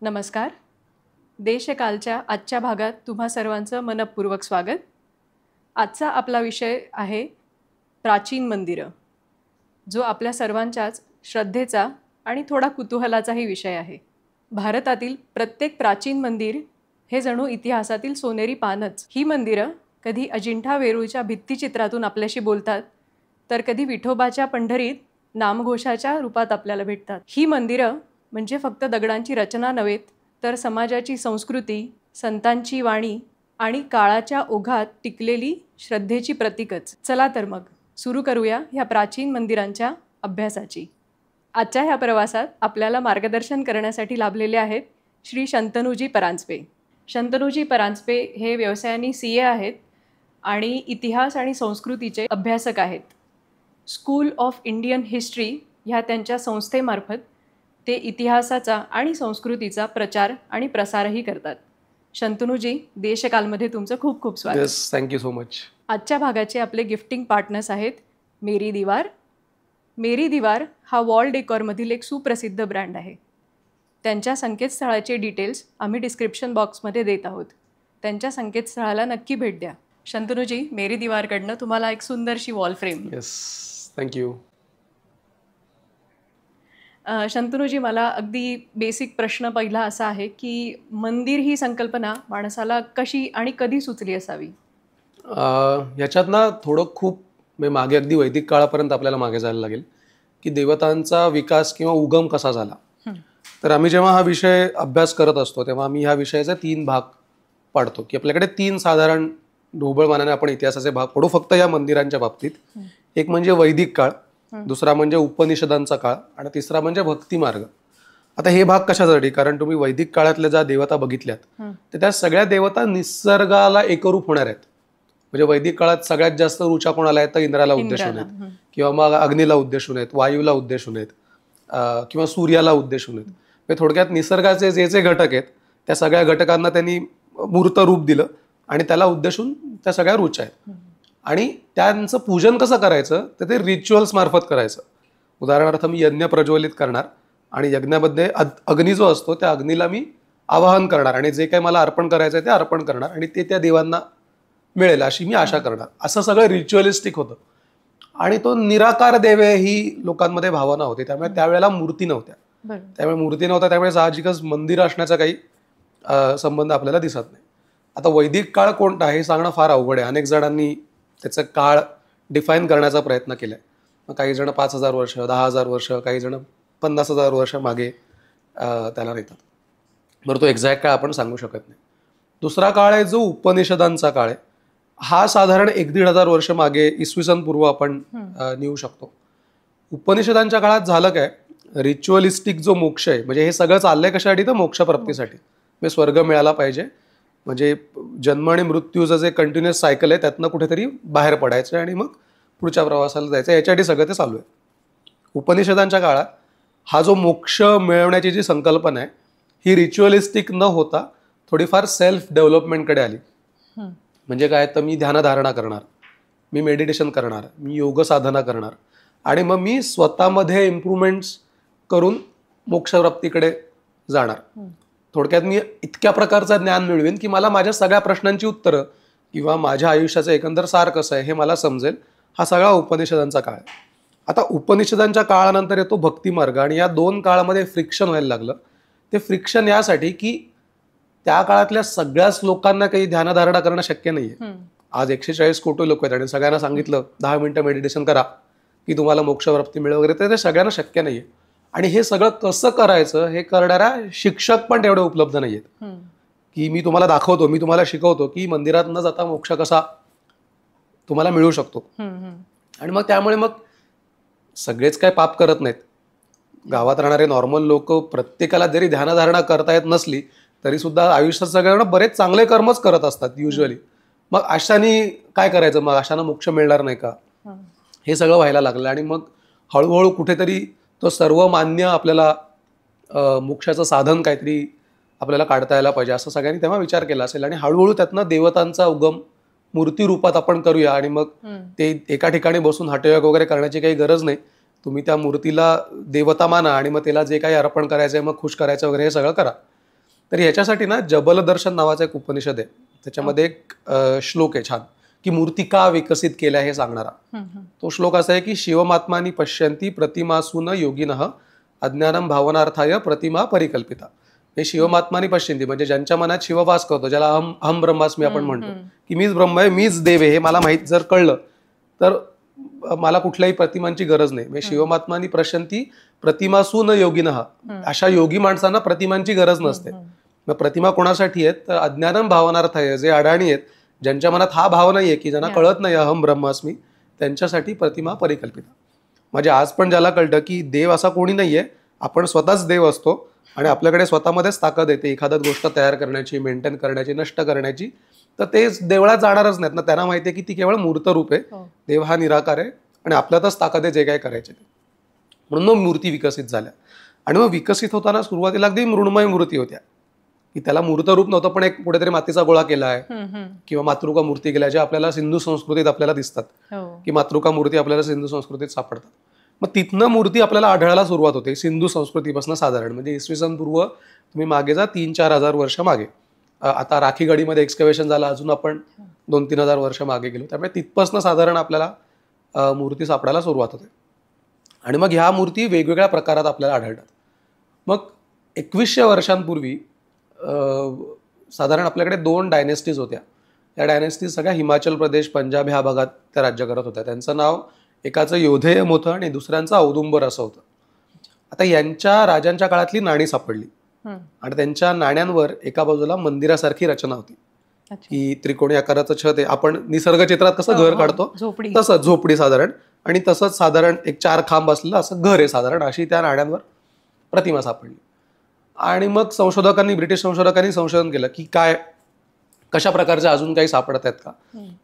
नमस्कार. देशकालच्या आजच्या भागात तुम्हा सर्वांचं मनपूर्वक स्वागत. आजचा आपला विषय आहे प्राचीन मंदिरं, जो आपल्या सर्वांच्याच श्रद्धेचा आणि थोडा कुतूहलाचाही विषय आहे. भारतातील प्रत्येक प्राचीन मंदिर हे जणू इतिहासातील सोनेरी पानच. ही मंदिरं कधी अजिंठा वेरूळच्या भित्तिचित्रातून आपल्याशी बोलतात, तर कधी विठोबाच्या पंढरीत नामघोषाच्या रूपात आपल्याला भेटतात. ही मंदिरं म्हणजे फक्त दगडांची रचना नव्हेत, तर समाजाची संस्कृती, संतांची वाणी आणि काळाच्या ओघात टिकलेली श्रद्धेची प्रतीकच. चला तर मग सुरू करूया ह्या प्राचीन मंदिरांच्या अभ्यासाची. आजच्या ह्या प्रवासात आपल्याला मार्गदर्शन करण्यासाठी लाभलेले आहेत श्री शंतनूजी परांजपे. शंतनूजी परांजपे हे व्यवसायाने CA आहेत आणि इतिहास आणि संस्कृतीचे अभ्यासक आहेत. स्कूल ऑफ इंडियन हिस्ट्री ह्या त्यांच्या संस्थेमार्फत ते इतिहासाचा आणि संस्कृतीचा प्रचार आणि प्रसारही करतात. शंतनूजी, देशकालमध्ये तुमचं खूप खूप स्वागत. Thank you so much. आजच्या भागाचे आपले गिफ्टिंग पार्टनर्स आहेत मेरी दीवार. मेरी दीवार हा वॉल डेकॉरमधील एक सुप्रसिद्ध ब्रँड आहे. त्यांच्या संकेतस्थळाचे डिटेल्स आम्ही डिस्क्रिप्शन बॉक्समध्ये देत आहोत. त्यांच्या संकेतस्थळाला नक्की भेट द्या. शंतनूजी, मेरी दीवारकडनं तुम्हाला एक सुंदरशी वॉल फ्रेम. थँक्यू. शंतनूजी, मला अगदी बेसिक प्रश्न पहिला असा आहे की मंदिर ही संकल्पना माणसाला कशी आणि कधी सुचली असावी? ह्याच्यात ना थोडं खूप मागे अगदी वैदिक काळापर्यंत आपल्याला मागे जायला लागेल की देवतांचा विकास किंवा उगम कसा झाला. तर आम्ही जेव्हा हा विषय अभ्यास करत असतो तेव्हा आम्ही ह्या विषयाचे 3 भाग पाडतो की आपल्याकडे 3 साधारण ढोबळ मानाने आपण इतिहासाचे भाग पडू फक्त या मंदिरांच्या बाबतीत. एक म्हणजे वैदिक काळ, दुसरा म्हणजे उपनिषदांचा काळ आणि तिसरा म्हणजे भक्ती मार्ग. आता हे भाग कशासाठी? कारण तुम्ही वैदिक काळातल्या ज्या देवता बघितल्यात तर त्या सगळ्या देवता निसर्गाला एकरूप होणार आहेत. म्हणजे वैदिक काळात सगळ्यात जास्त ऋचा कोणाला आहेत तर इंद्राला उद्देशून आहेत, किंवा मग अग्नीला उद्देशून आहेत, वायूला उद्देशून आहेत, किंवा सूर्याला उद्देशून आहेत. म्हणजे थोडक्यात निसर्गाचे जे जे घटक आहेत त्या सगळ्या घटकांना त्यांनी मूर्त रूप दिलं आणि त्याला उद्देशून त्या सगळ्या ऋचा आहेत. आणि त्यांचं पूजन कसं करायचं तर ते रिच्युअल्स मार्फत करायचं. उदाहरणार्थ मी यज्ञ प्रज्वलित करणार आणि यज्ञामध्ये अग्नी जो असतो त्या अग्नीला मी आवाहन करणार आणि जे काही मला अर्पण करायचं आहे ते अर्पण करणार आणि ते त्या देवांना मिळेल अशी मी आशा करणार. असं सगळं रिच्युअलिस्टिक होतं. आणि तो निराकार देवे ही लोकांमध्ये भावना होती. त्यामुळे त्यावेळेला मूर्ती नव्हत्या. त्यामुळे साहजिकच मंदिर असण्याचा काही संबंध आपल्याला दिसत नाही. आता वैदिक काळ कोणता हे सांगणं फार अवघड आहे. अनेक जणांनी त्याचा काळ डिफाईन करण्याचा प्रयत्न केलाय. मग काही जण 5000 वर्ष, 10,000 वर्ष, काही जण 50,000 वर्ष मागे त्याला नेतात. बरं, तो एक्झॅक्ट काळ आपण सांगू शकत नाही. दुसरा काळ आहे जो उपनिषदांचा काळ आहे. हा साधारण 1-1.5 वर्ष मागे इसवी सन पूर्व आपण नेऊ शकतो. उपनिषदांच्या काळात झालं काय, रिच्युअलिस्टिक जो मोक्ष आहे, म्हणजे हे सगळं चाललंय कशासाठी तर मोक्षप्राप्तीसाठी. म्हणजे स्वर्ग मिळाला पाहिजे, म्हणजे जन्म आणि मृत्यूचं जे कंटिन्युअस सायकल आहे त्यातनं कुठेतरी बाहेर पडायचं आणि मग पुढच्या प्रवासाला जायचं, याच्यासाठी सगळं ते चालू आहे. उपनिषदांच्या काळात हा जो मोक्ष मिळवण्याची जी संकल्पना आहे ही रिच्युअलिस्टिक न होता थोडीफार सेल्फ डेव्हलपमेंटकडे आली. म्हणजे काय तर मी ध्यानधारणा करणार, मी मेडिटेशन करणार, मी योग साधना करणार आणि मग मी स्वतःमध्ये इम्प्रूव्हमेंट्स करून मोक्षप्राप्तीकडे जाणार. थोडक्यात मी इतक्या प्रकारचं ज्ञान मिळवेन की मला माझ्या सगळ्या प्रश्नांची उत्तरं किंवा माझ्या आयुष्याचं एकंदर सार कसं आहे हे मला समजेल. हा सगळा उपनिषदांचा काळ आहे. आता उपनिषदांच्या काळानंतर येतो भक्ती मार्ग आणि या 2 काळामध्ये फ्रिक्शन व्हायला लागलं. ते फ्रिक्शन यासाठी की त्या काळातल्या सगळ्याच लोकांना काही ध्यानधारणा करणं शक्य नाहीये. आज 140 कोटी लोक आहेत आणि सगळ्यांना सांगितलं 10 मिनिटं मेडिटेशन करा की तुम्हाला मोक्षप्राप्ती मिळेल वगैरे, तर ते सगळ्यांना शक्य नाहीये. आणि हे सगळं कसं करायचं हे करणाऱ्या शिक्षक पण तेवढे उपलब्ध नाहीयेत की मी तुम्हाला दाखवतो, मी तुम्हाला शिकवतो की मंदिरात न जाता मोक्ष कसा तुम्हाला मिळू शकतो. आणि मग त्यामुळे मग सगळेच काय पाप करत नाहीत. गावात राहणारे नॉर्मल लोक प्रत्येकाला जरी ध्यानधारणा करता येत नसली तरी सुद्धा आयुष्यात सगळ्यांना बरेच चांगले कर्मच करत असतात युजली. मग अशाने काय करायचं, मग अशानं मोक्ष मिळणार नाही का, हे सगळं व्हायला लागलं. आणि मग हळूहळू कुठेतरी तो सर्वमान्य आपल्याला मोक्षाचं साधन काहीतरी आपल्याला काढता यायला पाहिजे असं सगळ्यांनी तेव्हा विचार केला असेल. आणि हळूहळू त्यातनं देवतांचा उगम मूर्ती रूपात आपण करूया आणि मग ते एका ठिकाणी बसून हठयोग वगैरे करण्याची काही गरज नाही. तुम्ही त्या मूर्तीला देवता माना आणि मग त्याला जे काही अर्पण करायचं आहे मग खुश करायचं वगैरे हे सगळं करा. तर ह्याच्यासाठी ना जबलदर्शन नावाचा एक उपनिषद आहे, त्याच्यामध्ये एक श्लोक आहे छान, की मूर्ती का विकसित केल्या हे सांगणारा. तो श्लोक असा आहे की शिवमात्मानी पश्यंती प्रतिमासून योगिनः अज्ञानम भावनार्थाय प्रतिमा परिकल्पिता. हे शिवमात्मानी पश्यंती म्हणजे ज्यांच्या मनात शिववास करतो, ज्याला अहम ब्रह्मास्मी आपण म्हणतो, की मीच ब्रह्म आहे, मीच देव आहे, हे मला माहीत जर कळलं तर मला कुठल्याही प्रतिमांची गरज नाही. म्हणजे शिवमात्मानी पश्यंती प्रतिमासून योगिनः, अशा योगी माणसांना प्रतिमांची गरज नसते. मग प्रतिमा कोणासाठी आहेत तर अज्ञानम भावनार्थाय, जे अडाणी आहेत, ज्यांच्या मनात हा भाव नाहीये, की ज्यांना कळत नाही अहम ब्रह्मास्मी, त्यांच्यासाठी प्रतिमा परिकल्पिता. म्हणजे आज पण ज्याला कळतं की देव असा कोणी नाहीये, आपण स्वतःच देव असतो आणि आपल्याकडे स्वतःमध्येच ताकद येते एखाद्या गोष्ट तयार करण्याची, मेंटेन करण्याची, नष्ट करण्याची, तर ते देवळात जाणारच नाहीत ना. त्यांना माहिती आहे की ती केवळ मूर्त रूप आहे, देव हा निराकार आहे आणि आपल्यातच ताकद आहे जे काय करायचे ते. म्हणून मग मूर्ती विकसित झाल्या. आणि मग विकसित होताना सुरुवातीला अगदी मृण्मय मूर्ती होत्या, की त्याला मूर्त रूप नव्हतं, पण एक कुठेतरी मातीचा गोळा केला आहे किंवा मातृका मूर्ती केल्या, ज्या आपल्याला सिंधू संस्कृतीत आपल्याला दिसतात, की मातृका मूर्ती आपल्याला सिंधू संस्कृतीत सापडतात. मग तिथनं मूर्ती आपल्याला आढळायला सुरुवात होते सिंधू संस्कृतीपासून. साधारण म्हणजे इसवी सन पूर्व तुम्ही मागे जा 3-4 हजार वर्ष मागे. आता राखीगडीमध्ये एक्सकॅव्हेशन झालं, अजून आपण 2-3 हजार वर्ष मागे गेलो. त्यामुळे तिथपासून साधारण आपल्याला मूर्ती सापडायला सुरुवात होते. आणि मग ह्या मूर्ती वेगवेगळ्या प्रकारात आपल्याला आढळतात. मग 2100 वर्षांपूर्वी साधारण आपल्याकडे 2 डायनेस्टीज होत्या. त्या डायनेस्टीज सगळ्या हिमाचल प्रदेश, पंजाब ह्या भागात त्या राज्य करत होत्या. त्यांचं नाव एकाचं योधेयम होतं आणि दुसऱ्यांचं औदुंबर असं होतं. आता यांच्या राजांच्या काळातली नाणी सापडली आणि त्यांच्या नाण्यांवर एका बाजूला मंदिरासारखी रचना होती, की त्रिकोणी आकाराचं छत आहे. आपण निसर्ग चित्रात कसं घर काढतो तसं झोपडी साधारण, आणि तसंच साधारण एक 4 खांब असलेलं असं घर आहे साधारण, अशी त्या नाण्यांवर प्रतिमा सापडली. आणि मग ब्रिटिश संशोधकांनी संशोधन केलं की कशा प्रकारच्या अजून काही सापडत आहेत का.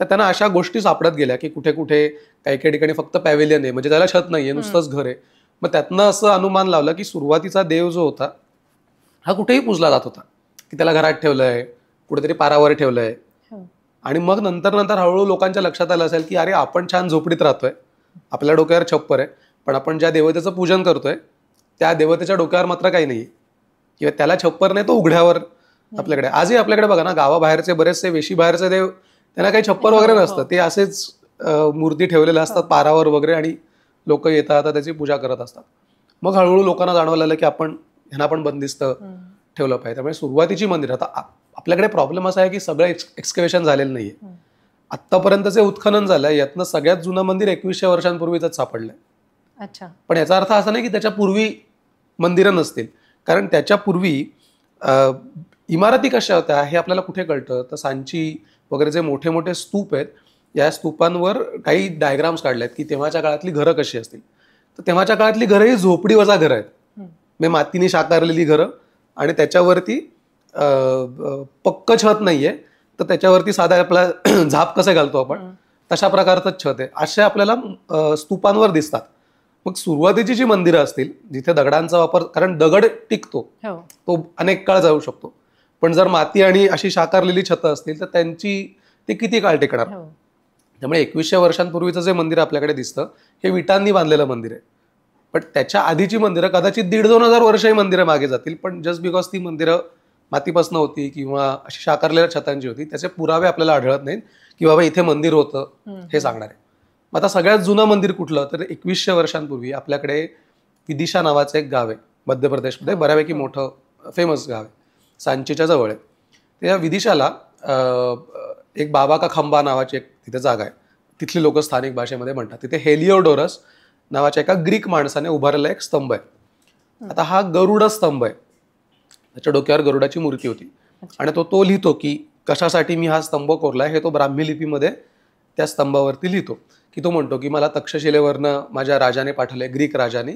तर त्यांना अशा गोष्टी सापडत गेल्या की कुठे कुठे काही काही ठिकाणी फक्त पॅव्हिलियन आहे, म्हणजे त्याला छत नाहीये, नुसतंच घर आहे. मग त्यातनं असं अनुमान लावलं की सुरुवातीचा देव जो होता हा कुठेही पूजला जात होता, की त्याला घरात ठेवलंय, कुठेतरी पारावर ठेवलंय. आणि मग नंतर हळूहळू लोकांच्या लक्षात आलं असेल की अरे आपण छान झोपडीत राहतोय, आपल्या डोक्यावर छप्पर आहे, पण आपण ज्या देवतेचं पूजन करतोय त्या देवतेच्या डोक्यावर मात्र काही नाहीये, किंवा त्याला छप्पर नाही, तो उघड्यावर आपल्याकडे. आजही आपल्याकडे बघा ना, गावाबाहेरचे बरेचसे वेशी बाहेरचे देव, त्यांना काही छप्पर वगैरे नसतं, ते असेच मूर्ती ठेवलेल्या असतात पारावर वगैरे, आणि लोक येतात त्याची पूजा करत असतात. मग हळूहळू लोकांना जाणवायला लागलं की ह्यांना पण बंदिस्त ठेवलं पाहिजे. त्यामुळे सुरुवातीची मंदिर, आता आपल्याकडे प्रॉब्लेम असा आहे की सगळं एक्सकॅव्हेशन झालेलं नाहीये. आतापर्यंतचे उत्खनन झालंय, यातनं सगळ्यात जुनं मंदिर 2100 वर्षांपूर्वीच सापडलंय. पण याचा अर्थ असा नाही की त्याच्या पूर्वी मंदिरं नसतील, कारण त्याच्या पूर्वी इमारती कशा होत्या हे आपल्याला कुठे कळतं तर सांची वगैरे जे मोठे मोठे स्तूप आहेत, या स्तूपांवर काही डायग्राम्स काढलेत की तेव्हाच्या काळातली घरं कशी असतील. तर तेव्हाच्या काळातली घरं ही झोपडीवजा घरं आहेत, म्हणजे मातीने शाकारलेली घरं, आणि त्याच्यावरती पक्क छत नाहीये, तर त्याच्यावरती साधा आपला झाप कसे घालतो आपण तशा प्रकारचं छत आहे, असे आपल्याला स्तूपांवर दिसतात. मग सुरुवातीची जी मंदिरं असतील जिथे दगडांचा वापर, कारण दगड टिकतो, तो अनेक काळ जाऊ शकतो, पण जर माती आणि अशी शाकारलेली छतं असतील तर ते किती काळ टिकणार. त्यामुळे 2100 वर्षांपूर्वीचं जे मंदिर आपल्याकडे दिसतं हे विटांनी बांधलेलं मंदिर आहे. पण त्याच्या आधीची मंदिरं कदाचित 1,500-2 हजार वर्षही मंदिरं मागे जातील, पण जस्ट बिकॉज ती मंदिरं मातीपासून होती किंवा अशी शाकारलेल्या छतांची होती, त्याचे पुरावे आपल्याला आढळत नाहीत की बाबा इथे मंदिर होतं हे सांगणार आहे. मग आता सगळ्यात जुनं मंदिर कुठलं तर 2100 वर्षांपूर्वी आपल्याकडे विदिशा नावाचं एक गाव आहे मध्य प्रदेशमध्ये, बऱ्यापैकी मोठं फेमस गाव आहे, सांचीच्या जवळ आहे. त्या विदिशाला एक बाबा का खंबा नावाची एक तिथे जागा आहे, तिथली लोक स्थानिक भाषेमध्ये म्हणतात. तिथे हेलिओडोरस नावाच्या एका ग्रीक माणसाने उभारलेला एक स्तंभ आहे. आता हा गरुड स्तंभ आहे, त्याच्या डोक्यावर गरुडाची मूर्ती होती, आणि तो लिहितो की कशासाठी मी हा स्तंभ कोरलाय हे तो ब्राह्मी लिपीमध्ये त्या स्तंभावरती लिहितो, की तो म्हणतो की मला तक्षशिलेवरनं माझ्या राजाने पाठवलंय, ग्रीक राजाने,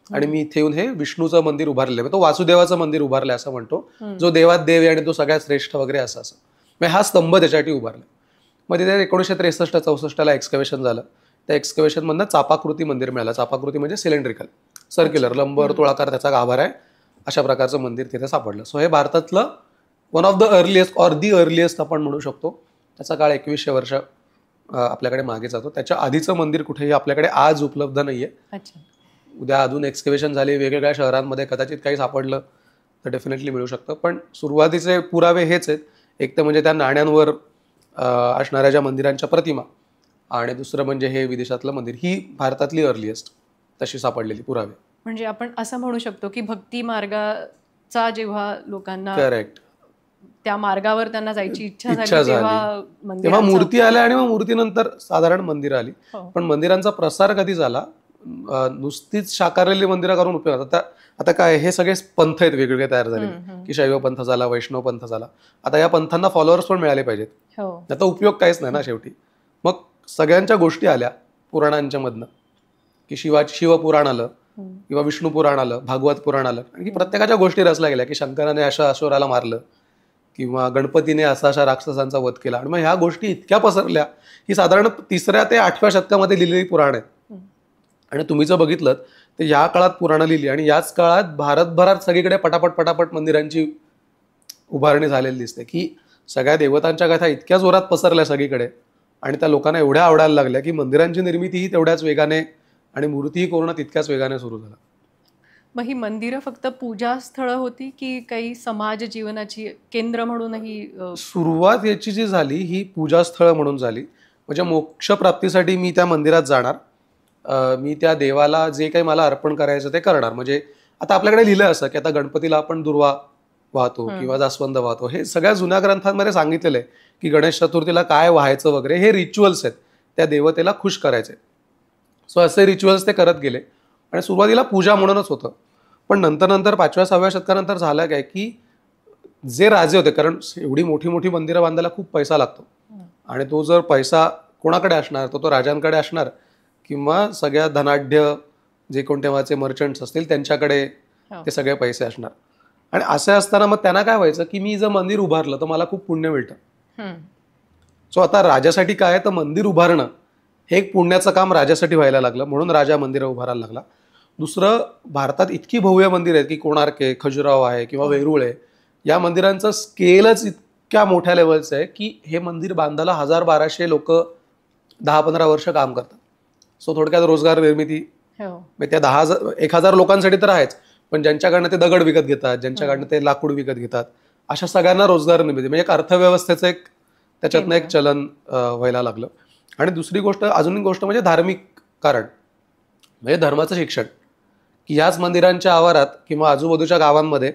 आणि मी इथे येऊन हे विष्णूचं मंदिर उभारलंय, तो वासुदेवाचं मंदिर उभारलंय असं म्हणतो, जो देवात देव आहे आणि तो सगळ्यात श्रेष्ठ वगैरे असं. म्हणजे हा स्तंभ त्याच्यासाठी उभारला. मग तिथे 1963-64 एक्सकॅव्हेशन झालं. त्या एक्सकॅव्हेशन मधनं चापाकृती मंदिर मिळालं. चापाकृती म्हणजे सिलेंड्रिकल, सर्क्युलर, लंबवर्तुळाकार त्याचा गाभार आहे, अशा प्रकारचं मंदिर तिथे सापडलं. सो हे भारतातलं one of the earliest or the earliest आपण म्हणू शकतो. त्याचा काळ 2100 वर्ष आपल्याकडे मागे जातो. त्याच्या आधीचं मंदिर कुठेही आपल्याकडे आज उपलब्ध नाहीये. उद्या अजून एक्सकॅव्हेशन झाली वेगवेगळ्या शहरांमध्ये, कदाचित काही सापडलं तर डेफिनेटली मिळू शकतं. पण सुरुवातीचे पुरावे हेच आहेत. एक तर म्हणजे त्या नाण्यांवर असणाऱ्या ज्या मंदिरांच्या प्रतिमा, आणि दुसरं म्हणजे हे विदेशातलं मंदिर. ही भारतातली अर्लिएस्ट तशी सापडलेली पुरावे. म्हणजे आपण असं म्हणू शकतो की भक्ती मार्गाचा जेव्हा लोकांना करेक्ट, त्या मार्गावर त्यांना जायची इच्छा झाली इच्छा तेव्हा झाली, तेव्हा मंदिरांचा मूर्ती आल्या आणि मग मूर्तीनंतर साधारण मंदिरं आली. हो. पण मंदिरांचा प्रसार कधी झाला? नुसतीच साकारलेली मंदिरं करून उपयोग. आता आता काय, हे सगळे पंथ आहेत वेगवेगळे तयार झालेले, की शैव पंथ झाला, वैष्णव पंथ झाला. आता या पंथांना फॉलोअर्स पण मिळाले पाहिजेत. हो. त्याचा उपयोग काहीच नाही ना शेवटी. मग सगळ्यांच्या गोष्टी आल्या पुराणांच्या मधनं, की शिवपुराण आलं किंवा विष्णू पुराण आलं, भागवत पुराण आलं, आणि की प्रत्येकाच्या गोष्टी रचल्या गेल्या, की शंकराने अशा असुराला मारलं किंवा गणपतीने अशा राक्षसांचा वध केला. आणि मग ह्या गोष्टी इतक्या पसरल्या की साधारण 3ऱ्या ते 8व्या शतकामध्ये लिहिलेली पुराण आहेत. आणि तुम्ही जर बघितलं तर या काळात पुराणं लिहिली, आणि याच काळात भारतभरात सगळीकडे पटापट पटापट मंदिरांची उभारणी झालेली दिसते, की सगळ्या देवतांच्या कथा इतक्या जोरात पसरल्या सगळीकडे, आणि त्या लोकांना एवढ्या आवडायला लागल्या की मंदिरांची निर्मितीही तेवढ्याच वेगाने आणि मूर्तीही कोरोना तितक्याच वेगाने सुरू झाला. मग ही मंदिरं फक्त पूजास्थळं होती की काही समाज जीवनाची केंद्र म्हणूनही सुरुवात याची जी झाली ही पूजास्थळं म्हणून झाली. म्हणजे मोक्षप्राप्तीसाठी मी त्या मंदिरात जाणार, मी त्या देवाला जे काही मला अर्पण करायचं ते करणार. म्हणजे आता आपल्याकडे लिहिलं असं की आता गणपतीला आपण दुर्वा वाहतो किंवा जास्वंद वाहतो, हे सगळ्या जुन्या ग्रंथांमध्ये सांगितलेलं आहे की गणेश चतुर्थीला काय व्हायचं वगैरे, हे रिच्युअल्स आहेत त्या देवतेला खुश करायचे. सो असे रिच्युअल्स ते करत गेले, आणि सुरुवातीला पूजा म्हणूनच होतं. पण नंतर नंतर 5व्या-6व्या शतकानंतर झालं काय की जे राजे होते, कारण एवढी मोठी मोठी मंदिरं बांधायला खूप पैसा लागतो, आणि तो जर पैसा कोणाकडे असणार, तो राजांकडे असणार किंवा सगळ्या धनाढ्य जे कोण तेव्हाचे मर्चंट्स असतील त्यांच्याकडे ते सगळे पैसे असणार. आणि असं असताना मग त्यांना काय व्हायचं की मी जर मंदिर उभारलं तर मला खूप पुण्य मिळतं. सो आता राजासाठी काय आहे, तर मंदिर उभारणं हे एक पुण्याचं काम राजासाठी व्हायला लागलं, म्हणून राजा मंदिरं उभारायला लागला. दुसरं, भारतात इतकी भव्य मंदिर आहेत की कोणार्क आहे, खजुराहो आहे किंवा वेरूळ आहे, या मंदिरांचं स्केलच इतक्या मोठ्या लेवलचं आहे की हे मंदिर बांधायला 1200 लोक 10-15 वर्ष काम करतात. सो थोडक्यात रोजगार निर्मिती त्या 10,000-1,000 लोकांसाठी तर आहेच, पण ज्यांच्याकडनं ते दगड विकत घेतात, ज्यांच्याकडनं ते लाकूड विकत घेतात, अशा सगळ्यांना रोजगार निर्मिती, म्हणजे एक अर्थव्यवस्थेचं एक त्याच्यातनं एक चलन व्हायला लागलं. आणि दुसरी गोष्ट, अजून एक गोष्ट म्हणजे धार्मिक कारण, म्हणजे धर्माचं शिक्षण, की याच मंदिरांच्या आवारात किंवा आजूबाजूच्या गावांमध्ये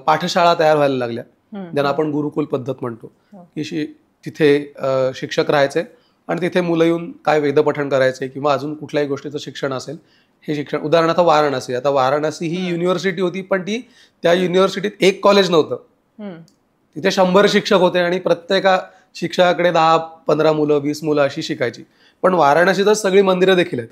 पाठशाळा तयार व्हायला लागल्या, ज्यांना आपण गुरुकुल पद्धत म्हणतो, की तिथे शिक्षक राहायचे आणि तिथे मुलं येऊन काय वेदपठण करायचे किंवा अजून कुठल्याही गोष्टीचं शिक्षण असेल हे शिक्षण. उदाहरणार्थ वाराणसी, आता वाराणसी ही युनिव्हर्सिटी होती, पण त्या युनिव्हर्सिटीत एक कॉलेज नव्हतं, तिथे 100 शिक्षक होते आणि प्रत्येका शिक्षकाकडे 10-15 मुलं 20 मुलं अशी शिकायची. पण वाराणसीतच सगळी मंदिरं देखील आहेत.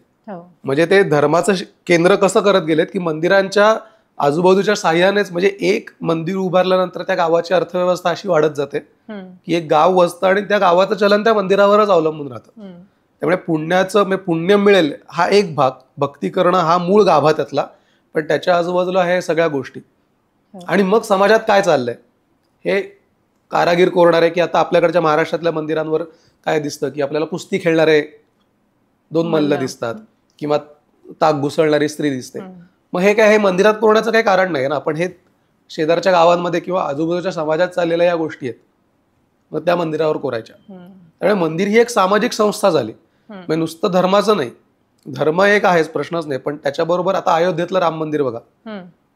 म्हणजे ते धर्माचं केंद्र कसं करत गेलेत की मंदिरांच्या आजूबाजूच्या साह्यानेच, म्हणजे एक मंदिर उभारल्यानंतर त्या गावाची अर्थव्यवस्था अशी वाढत जाते की एक गाव वसतं आणि त्या गावाचं चलन त्या मंदिरावरच अवलंबून राहतं. त्यामुळे पुण्याचं पुण्य मिळेल हा एक भाग, भक्ती करणं हा मूळ गाभा त्यातला, पण त्याच्या आजूबाजूला हे सगळ्या गोष्टी. आणि मग समाजात काय चाललंय हे कारागीर कोरणारे, की आता आपल्याकडच्या महाराष्ट्रातल्या मंदिरांवर काय दिसतं की आपल्याला कुस्ती खेळणारे 2 मल्ल दिसतात किंवा ताक घुसळणारी स्त्री दिसते. मग हे काय, हे मंदिरात कोरण्याचं काही कारण नाही ना, पण हे शेजारच्या गावांमध्ये किंवा आजूबाजूच्या समाजात चाललेल्या या गोष्टी आहेत, मग त्या मंदिरावर कोरायच्या. त्यामुळे मंदिर ही एक सामाजिक संस्था झाली, म्हणजे नुसतं धर्माचं नाही. धर्म एक आहेच, प्रश्नच नाही, पण त्याच्याबरोबर आता अयोध्येतलं राम मंदिर बघा,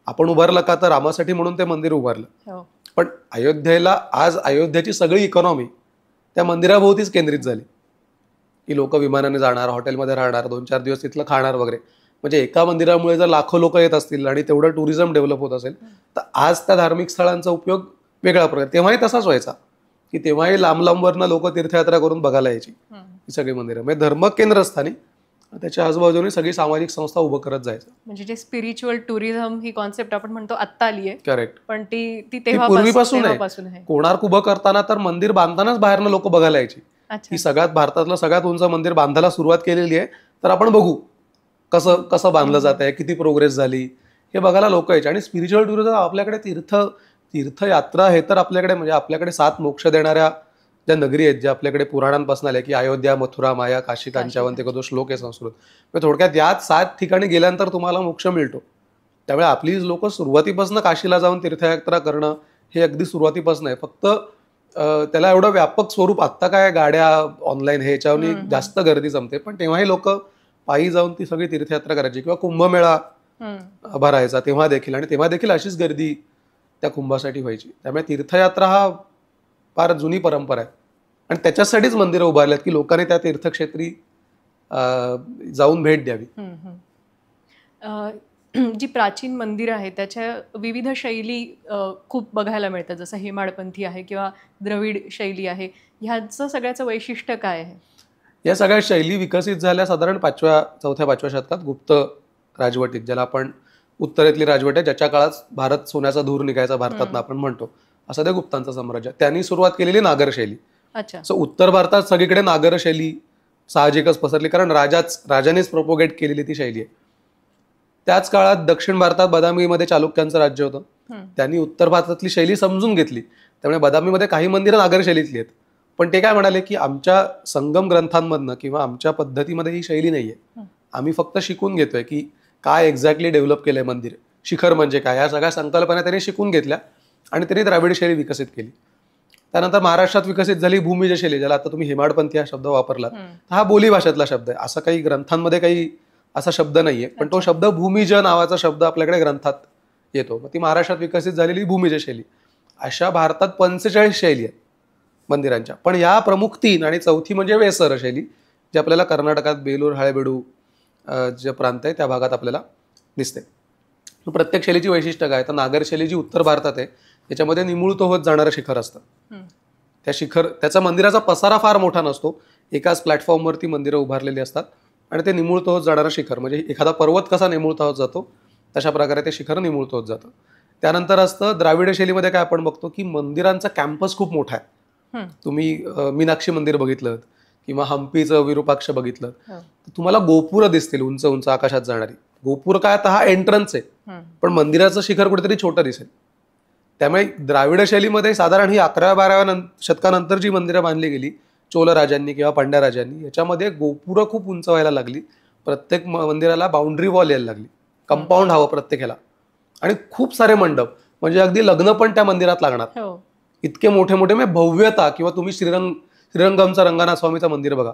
आपण उभारलं का, तर रामासाठी म्हणून ते मंदिर उभारलं. पण अयोध्येला आज अयोध्येची सगळी इकॉनॉमी त्या मंदिराभोवतीच केंद्रित झाली, की लोक विमानाने जाणार, हॉटेलमध्ये राहणार, 2-4 दिवस तिथलं खाणार वगैरे. म्हणजे एका मंदिरामुळे जर लाखो लोक येत असतील आणि तेवढं टुरिझम डेव्हलप होत असेल, तर आज त्या धार्मिक स्थळांचा उपयोग वेगळा प्रकार. तेव्हाही तसाच व्हायचा, की तेव्हाही लांब लांबवरनं लोक तीर्थयात्रा करून बघायला यायची ही सगळी मंदिरं. म्हणजे धर्म केंद्रस्थानी त्याच्या आजूबाजूने सगळी सामाजिक संस्था उभं करत जायचं. म्हणजे जे स्पिरिच्युअल टुरिझम ही कॉन्सेप्ट आपण म्हणतो आत्ता आली आहे, करेक्ट, पण ती पूर्वीपासून आहे. कोणार्क उभं करताना तर मंदिर बांधतानाच बाहेरनं लोक बघायला यायची, की सगळ्यात भारतातलं सगळ्यात उंच मंदिर बांधायला सुरुवात केलेली आहे, तर आपण बघू कसं कसं बांधलं जात आहे, किती प्रोग्रेस झाली, हे बघायला लोक यायचे. आणि स्पिरिच्युअल टुरिझम आपल्याकडे तीर्थयात्रा हे तर आपल्याकडे, म्हणजे आपल्याकडे 7 मोक्ष देणाऱ्या ज्या नगरी आहेत, ज्या आपल्याकडे पुराणांपासून आल्या, की अयोध्या, मथुरा, माया, काशी, कांचीवन, ते कदो श्लोक आहे संस्कृत. म्हणजे थोडक्यात यात 7 ठिकाणी गेल्यानंतर तुम्हाला मोक्ष मिळतो, त्यामुळे आपली लोक सुरुवातीपासून काशीला जाऊन तीर्थयात्रा करणं हे अगदी सुरुवातीपासून आहे. फक्त त्याला एवढं व्यापक स्वरूप, आत्ता काय गाड्या ऑनलाईन हे याच्यावर जास्त गर्दी जमते, पण तेव्हाही लोक पायी जाऊन ती सगळी तीर्थयात्रा करायची किंवा कुंभमेळा भरायचा तेव्हा देखील, आणि तेव्हा देखील अशीच गर्दी त्या कुंभासाठी व्हायची. त्यामुळे तीर्थयात्रा हा फार जुनी परंपरा आहे आणि त्याच्यासाठीच मंदिरं उभारल्यात की लोकांनी त्या तीर्थक्षेत्री जाऊन भेट द्यावी. जी प्राचीन मंदिरं आहेत त्याच्या विविध शैली खूप बघायला मिळतात, जसं हेमाडपंथी आहे किंवा द्रविड शैली आहे. ह्याचं सगळ्याचं वैशिष्ट्य काय आहे? या सगळ्या शैली विकसित झाल्या साधारण 4थ्या-5व्या शतकात गुप्त राजवटीत, ज्याला आपण उत्तरेतली राजवट आहे, ज्याच्या काळात भारत सोन्याचा धूर निघायचा भारतात आपण म्हणतो, असं ते गुप्तांचं साम्राज्य. त्यांनी सुरुवात केलेली नागर शैली. अच्छा. सो उत्तर भारतात सगळीकडे नागर शैली साहजिकच पसरली, कारण राजानेच प्रोपोगेट केलेली ती शैली आहे. त्याच काळात दक्षिण भारतात बदामीमध्ये चालुक्यांचं राज्य होतं. त्यांनी उत्तर भारतातली शैली समजून घेतली, त्यामुळे बदामीमध्ये काही मंदिरं नागर शैलीतली आहेत. पण ते काय म्हणाले की आमच्या संगम ग्रंथांमधनं किंवा आमच्या पद्धतीमध्ये ही शैली नाहीये, आम्ही फक्त शिकून घेतोय की काय एक्झॅक्टली डेव्हलप केलंय मंदिर, शिखर म्हणजे काय, या सगळ्या संकल्पना त्यांनी शिकून घेतल्या आणि त्यांनी द्राविड शैली विकसित केली. त्यानंतर महाराष्ट्रात विकसित झाली भूमिज शैली, ज्याला आता तुम्ही हेमाडपंथी हा शब्द वापरलात, हा बोली भाषेतला शब्द आहे. असं काही ग्रंथांमध्ये काही असा शब्द नाहीये, पण तो शब्द भूमिज नावाचा शब्द आपल्याकडे ग्रंथात येतो. मग ती महाराष्ट्रात विकसित झालेली भूमिज शैली. अशा भारतात 45 शैली आहेत मंदिरांच्या, पण या प्रमुख 3 आणि चौथी म्हणजे वेसर शैली, जी आपल्याला कर्नाटकात बेलूर हळेबीडू जे प्रांत आहे त्या भागात आपल्याला दिसते. प्रत्येक शैलीची वैशिष्ट्य काय, तर नागर शैली जी उत्तर भारतात आहे त्याच्यामध्ये निमुळतो होत जाणारं शिखर असतं. त्याचा मंदिराचा पसारा फार मोठा नसतो, एकाच प्लॅटफॉर्मवरती मंदिरं उभारलेली असतात आणि ते निमुळतो होत जाणारं शिखर, म्हणजे एखादा पर्वत कसा निमुळता होत जातो तशा प्रकारे ते शिखर निमुळतो होत जातं. त्यानंतर असतं द्राविड शैलीमध्ये काय आपण बघतो की मंदिरांचा कॅम्पस खूप मोठा आहे. तुम्ही मीनाक्षी मंदिर बघितलं किंवा हम्पीचं विरूपाक्ष बघितलं तर तुम्हाला गोपुरं दिसतील, उंच उंच आकाशात जाणारी. गोपूर काय, आता हा एंट्रन्स आहे, पण मंदिराचं शिखर कुठेतरी छोटं दिसेल. त्यामुळे द्राविड शैलीमध्ये साधारण ही 11व्या-12व्या शतकानंतर जी मंदिरं बांधली गेली चोल राजांनी किंवा पांड्या राजांनी, याच्यामध्ये गोपुरं खूप उंच व्हायला लागली. प्रत्येक मंदिराला बाउंड्री वॉल यायला लागली, कंपाऊंड हवं प्रत्येकाला, आणि खूप सारे मंडप, म्हणजे अगदी लग्न पण त्या मंदिरात लागणार, इतके मोठे मोठे. म्हणजे भव्यता. किंवा तुम्ही श्रीरंगमचा रंगनाथ स्वामीचं मंदिर बघा,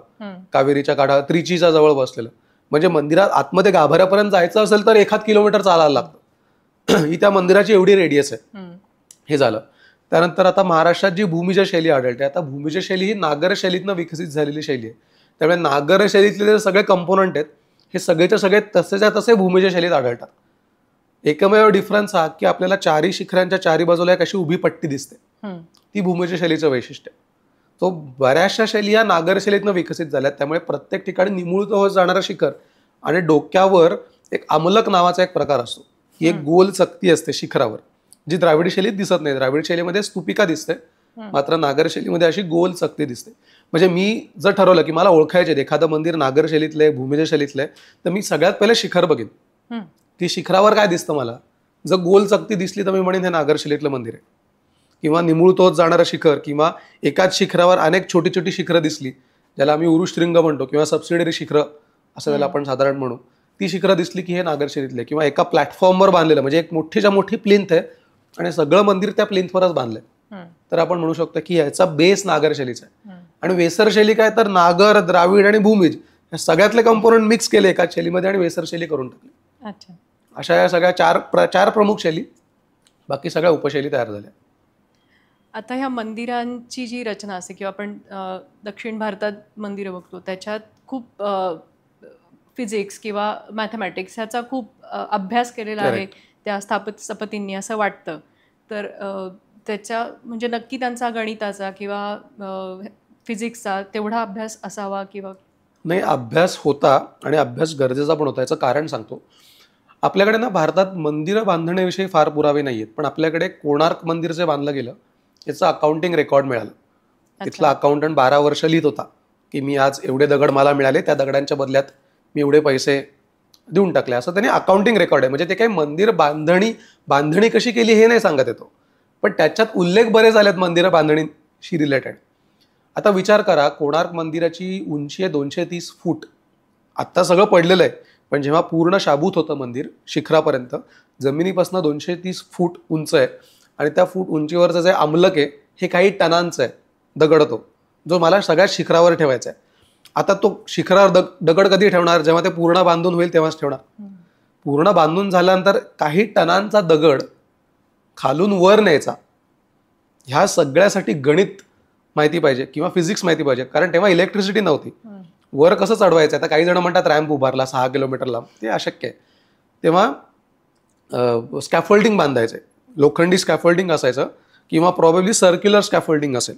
कावेरीच्या काठावर त्रिचीच्या जवळ बसलेलं, म्हणजे मंदिरात आतमध्ये गाभाऱ्यापर्यंत जायचं असेल तर 1 किलोमीटर चालायला लागतं. ही त्या मंदिराची एवढी रेडियस आहे. हे झालं. त्यानंतर आता महाराष्ट्रात जी भूमिज शैली आढळते, आता भूमिज शैली ही नागर शैलीतनं विकसित झालेली शैली आहे. त्यामुळे नागर शैलीतले जे सगळे कंपोनंट आहेत हे सगळेच्या सगळे तसेच्या तसे भूमिज शैलीत आढळतात. एकमेव डिफरन्स हा की आपल्याला 4 शिखरांच्या 4 बाजूला एक अशी उभी पट्टी दिसते, ती भूमिज शैलीचं वैशिष्ट्य. तो बऱ्याचशा शैली या नागर शैलीतनं विकसित झाल्यात. त्यामुळे प्रत्येक ठिकाणी निमुळतो होत जाणारं शिखर आणि डोक्यावर एक आमलक नावाचा एक प्रकार असतो, ही एक गोल चकती असते शिखरावर, जी द्राविड शैलीत दिसत नाही. द्राविड शैलीमध्ये स्तूपिका दिसते, मात्र नागर शैलीमध्ये अशी गोल चकती दिसते. म्हणजे मी जर ठरवलं की मला ओळखायचे एखादं मंदिर नागर शैलीतलं आहे, भूमिज शैलीतलं आहे, तर मी सगळ्यात पहिले शिखर बघेन की शिखरावर काय दिसतं. मला जर गोल चकती दिसली तर मी म्हणेन हे नागर शैलीतलं मंदिर आहे. किंवा निमुळतो होत जाणारं शिखर किंवा एकाच शिखरावर अनेक छोटी छोटी शिखरं दिसली, ज्याला आम्ही उरुशृंग म्हणतो किंवा सबसिडरी शिखरं असं त्याला आपण साधारण म्हणू, ती शिखरं दिसली की हे नागर शैलीतले. किंवा एका प्लॅटफॉर्मवर बांधलेलं, म्हणजे एक मोठीच्या मोठी प्लिंथ आहे आणि सगळं मंदिर त्या प्लिंथवरच बांधलंय, तर आपण म्हणू शकतो की याचा बेस नागर शैलीचा आहे. आणि वेसर शैली काय, तर नागर, द्राविड आणि भूमिज या सगळ्यातले कंपोनंट मिक्स केले एकाच शैलीमध्ये आणि वेसर शैली करून टाकली. अच्छा. अशा या सगळ्या चार प्रमुख शैली, बाकी सगळ्या उपशैली तयार झाल्या. आता ह्या मंदिरांची जी रचना असते किंवा आपण दक्षिण भारतात मंदिरं बघतो त्याच्यात खूप फिजिक्स किंवा मॅथमॅटिक्स ह्याचा खूप अभ्यास केलेला आहे त्या स्थपतींनी असं वाटतं. तर त्याच्या म्हणजे नक्की त्यांचा गणिताचा किंवा फिजिक्सचा तेवढा अभ्यास असावा किंवा नाही? अभ्यास होता आणि अभ्यास गरजेचा पण होता. याचं कारण सांगतो. आपल्याकडे ना भारतात मंदिरं बांधण्याविषयी फार पुरावे नाही आहेत, पण आपल्याकडे कोणार्क मंदिर जे बांधलं गेलं याचं अकाउंटिंग रेकॉर्ड मिळालं. तिथला अकाउंटंट 12 वर्ष लिहित होता की मी आज एवढे दगड मला मिळाले, त्या दगडांच्या बदल्यात मी एवढे पैसे देऊन टाकले, असं त्यांनी अकाउंटिंग रेकॉर्ड आहे. म्हणजे ते काही मंदिर बांधणी कशी केली हे नाही सांगत येतो, पण त्याच्यात उल्लेख बरे झालेत मंदिरं बांधणीशी रिलेटेड. आता विचार करा, कोणार्क मंदिराची उंची आहे 230 फूट. आत्ता सगळं पडलेलं आहे, पण जेव्हा पूर्ण शाबूत होतं मंदिर शिखरापर्यंत, जमिनीपासून 230 फूट उंच आहे आणि त्या फूट उंचीवरचं जे आमलक आहे हे काही टनांचं आहे, दगड तो, जो मला सगळ्यात शिखरावर ठेवायचा आहे. आता तो शिखरावर दगड कधी ठेवणार? जेव्हा ते पूर्ण बांधून होईल तेव्हाच ठेवणार. पूर्ण बांधून झाल्यानंतर काही टनांचा दगड खालून वर न्यायचा, ह्या सगळ्यासाठी गणित माहिती पाहिजे किंवा फिजिक्स माहिती पाहिजे, कारण तेव्हा इलेक्ट्रिसिटी नव्हती. वर कसं चढवायचं? आता काही जण म्हणतात रॅम्प उभारला 6 किलोमीटर लांब, ते अशक्य आहे. तेव्हा स्कॅफोल्डिंग बांधायचे, लोखंडी स्कॅफोल्डिंग असायचं किंवा प्रॉबेबली सर्क्युलर स्कॅफोल्डिंग असेल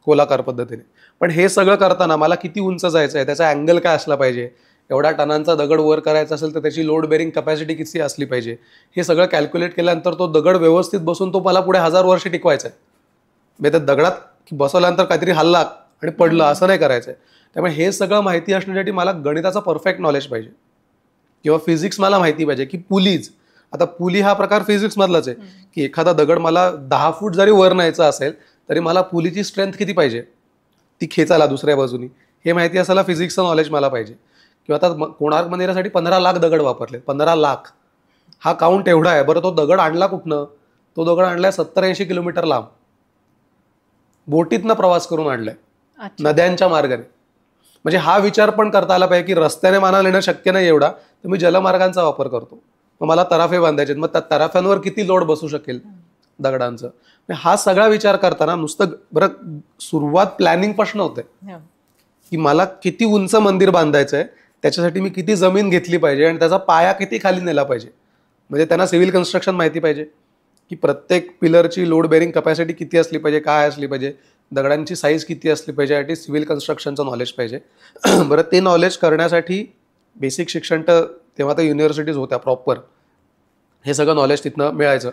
गोलाकार पद्धतीने. पण हे सगळं करताना मला किती उंच जायचं आहे, त्याचा अँगल काय असला पाहिजे, एवढा टनांचा दगड वर करायचा असेल तर त्याची लोड बेरिंग कॅपॅसिटी किती असली पाहिजे, हे सगळं कॅल्क्युलेट केल्यानंतर तो दगड व्यवस्थित बसून तो मला पुढे 1000 वर्ष टिकवायचा आहे. म्हणजे त्या दगडात बसवल्यानंतर काहीतरी हल्ला आणि पडलं असं नाही करायचं आहे. त्यामुळे हे सगळं माहिती असण्यासाठी मला गणिताचं परफेक्ट नॉलेज पाहिजे किंवा फिजिक्स मला माहिती पाहिजे की पुलीज, आता पुली हा प्रकार फिजिक्समधलाच आहे की एखादा दगड मला 10 फूट जरी वर न्यायचा असेल तरी मला पुलीची स्ट्रेंथ किती पाहिजे ती खेचायला दुसऱ्या बाजूनी, हे माहिती असायला फिजिक्सचं नॉलेज मला पाहिजे. किंवा आता कोणार्क मंदिरासाठी 15 लाख दगड वापरले. 15 लाख हा काउंट एवढा आहे. बरं तो दगड आणला कुठनं? तो दगड आणलाय 70-80 किलोमीटर लांब, बोटीतनं प्रवास करून आणलाय, नद्यांच्या मार्गाने. म्हणजे हा विचार पण करता आला पाहिजे की रस्त्याने माना नेणं शक्य नाही एवढा, तर मी जलमार्गांचा वापर करतो. मग मला तराफे बांधायचे, मग त्या तराफ्यांवर किती लोड बसू शकेल दगडांचं. हा सगळा विचार करताना नुसतं बरं सुरुवात प्लॅनिंग पासून होते की मला किती उंच मंदिर बांधायचं आहे, त्याच्यासाठी मी किती जमीन घेतली पाहिजे आणि त्याचा पाया किती खाली नेला पाहिजे. म्हणजे त्यांना सिव्हिल कन्स्ट्रक्शन माहिती पाहिजे की प्रत्येक पिलरची लोड बेरिंग कॅपॅसिटी किती असली पाहिजे, काय असली पाहिजे, दगडांची साईज किती असली पाहिजे, यासाठी सिव्हिल कन्स्ट्रक्शनचं नॉलेज पाहिजे. बरं ते नॉलेज करण्यासाठी बेसिक शिक्षण तर तेव्हा तर युनिव्हर्सिटीज होत्या प्रॉपर, हे सगळं नॉलेज तिथनं मिळायचं.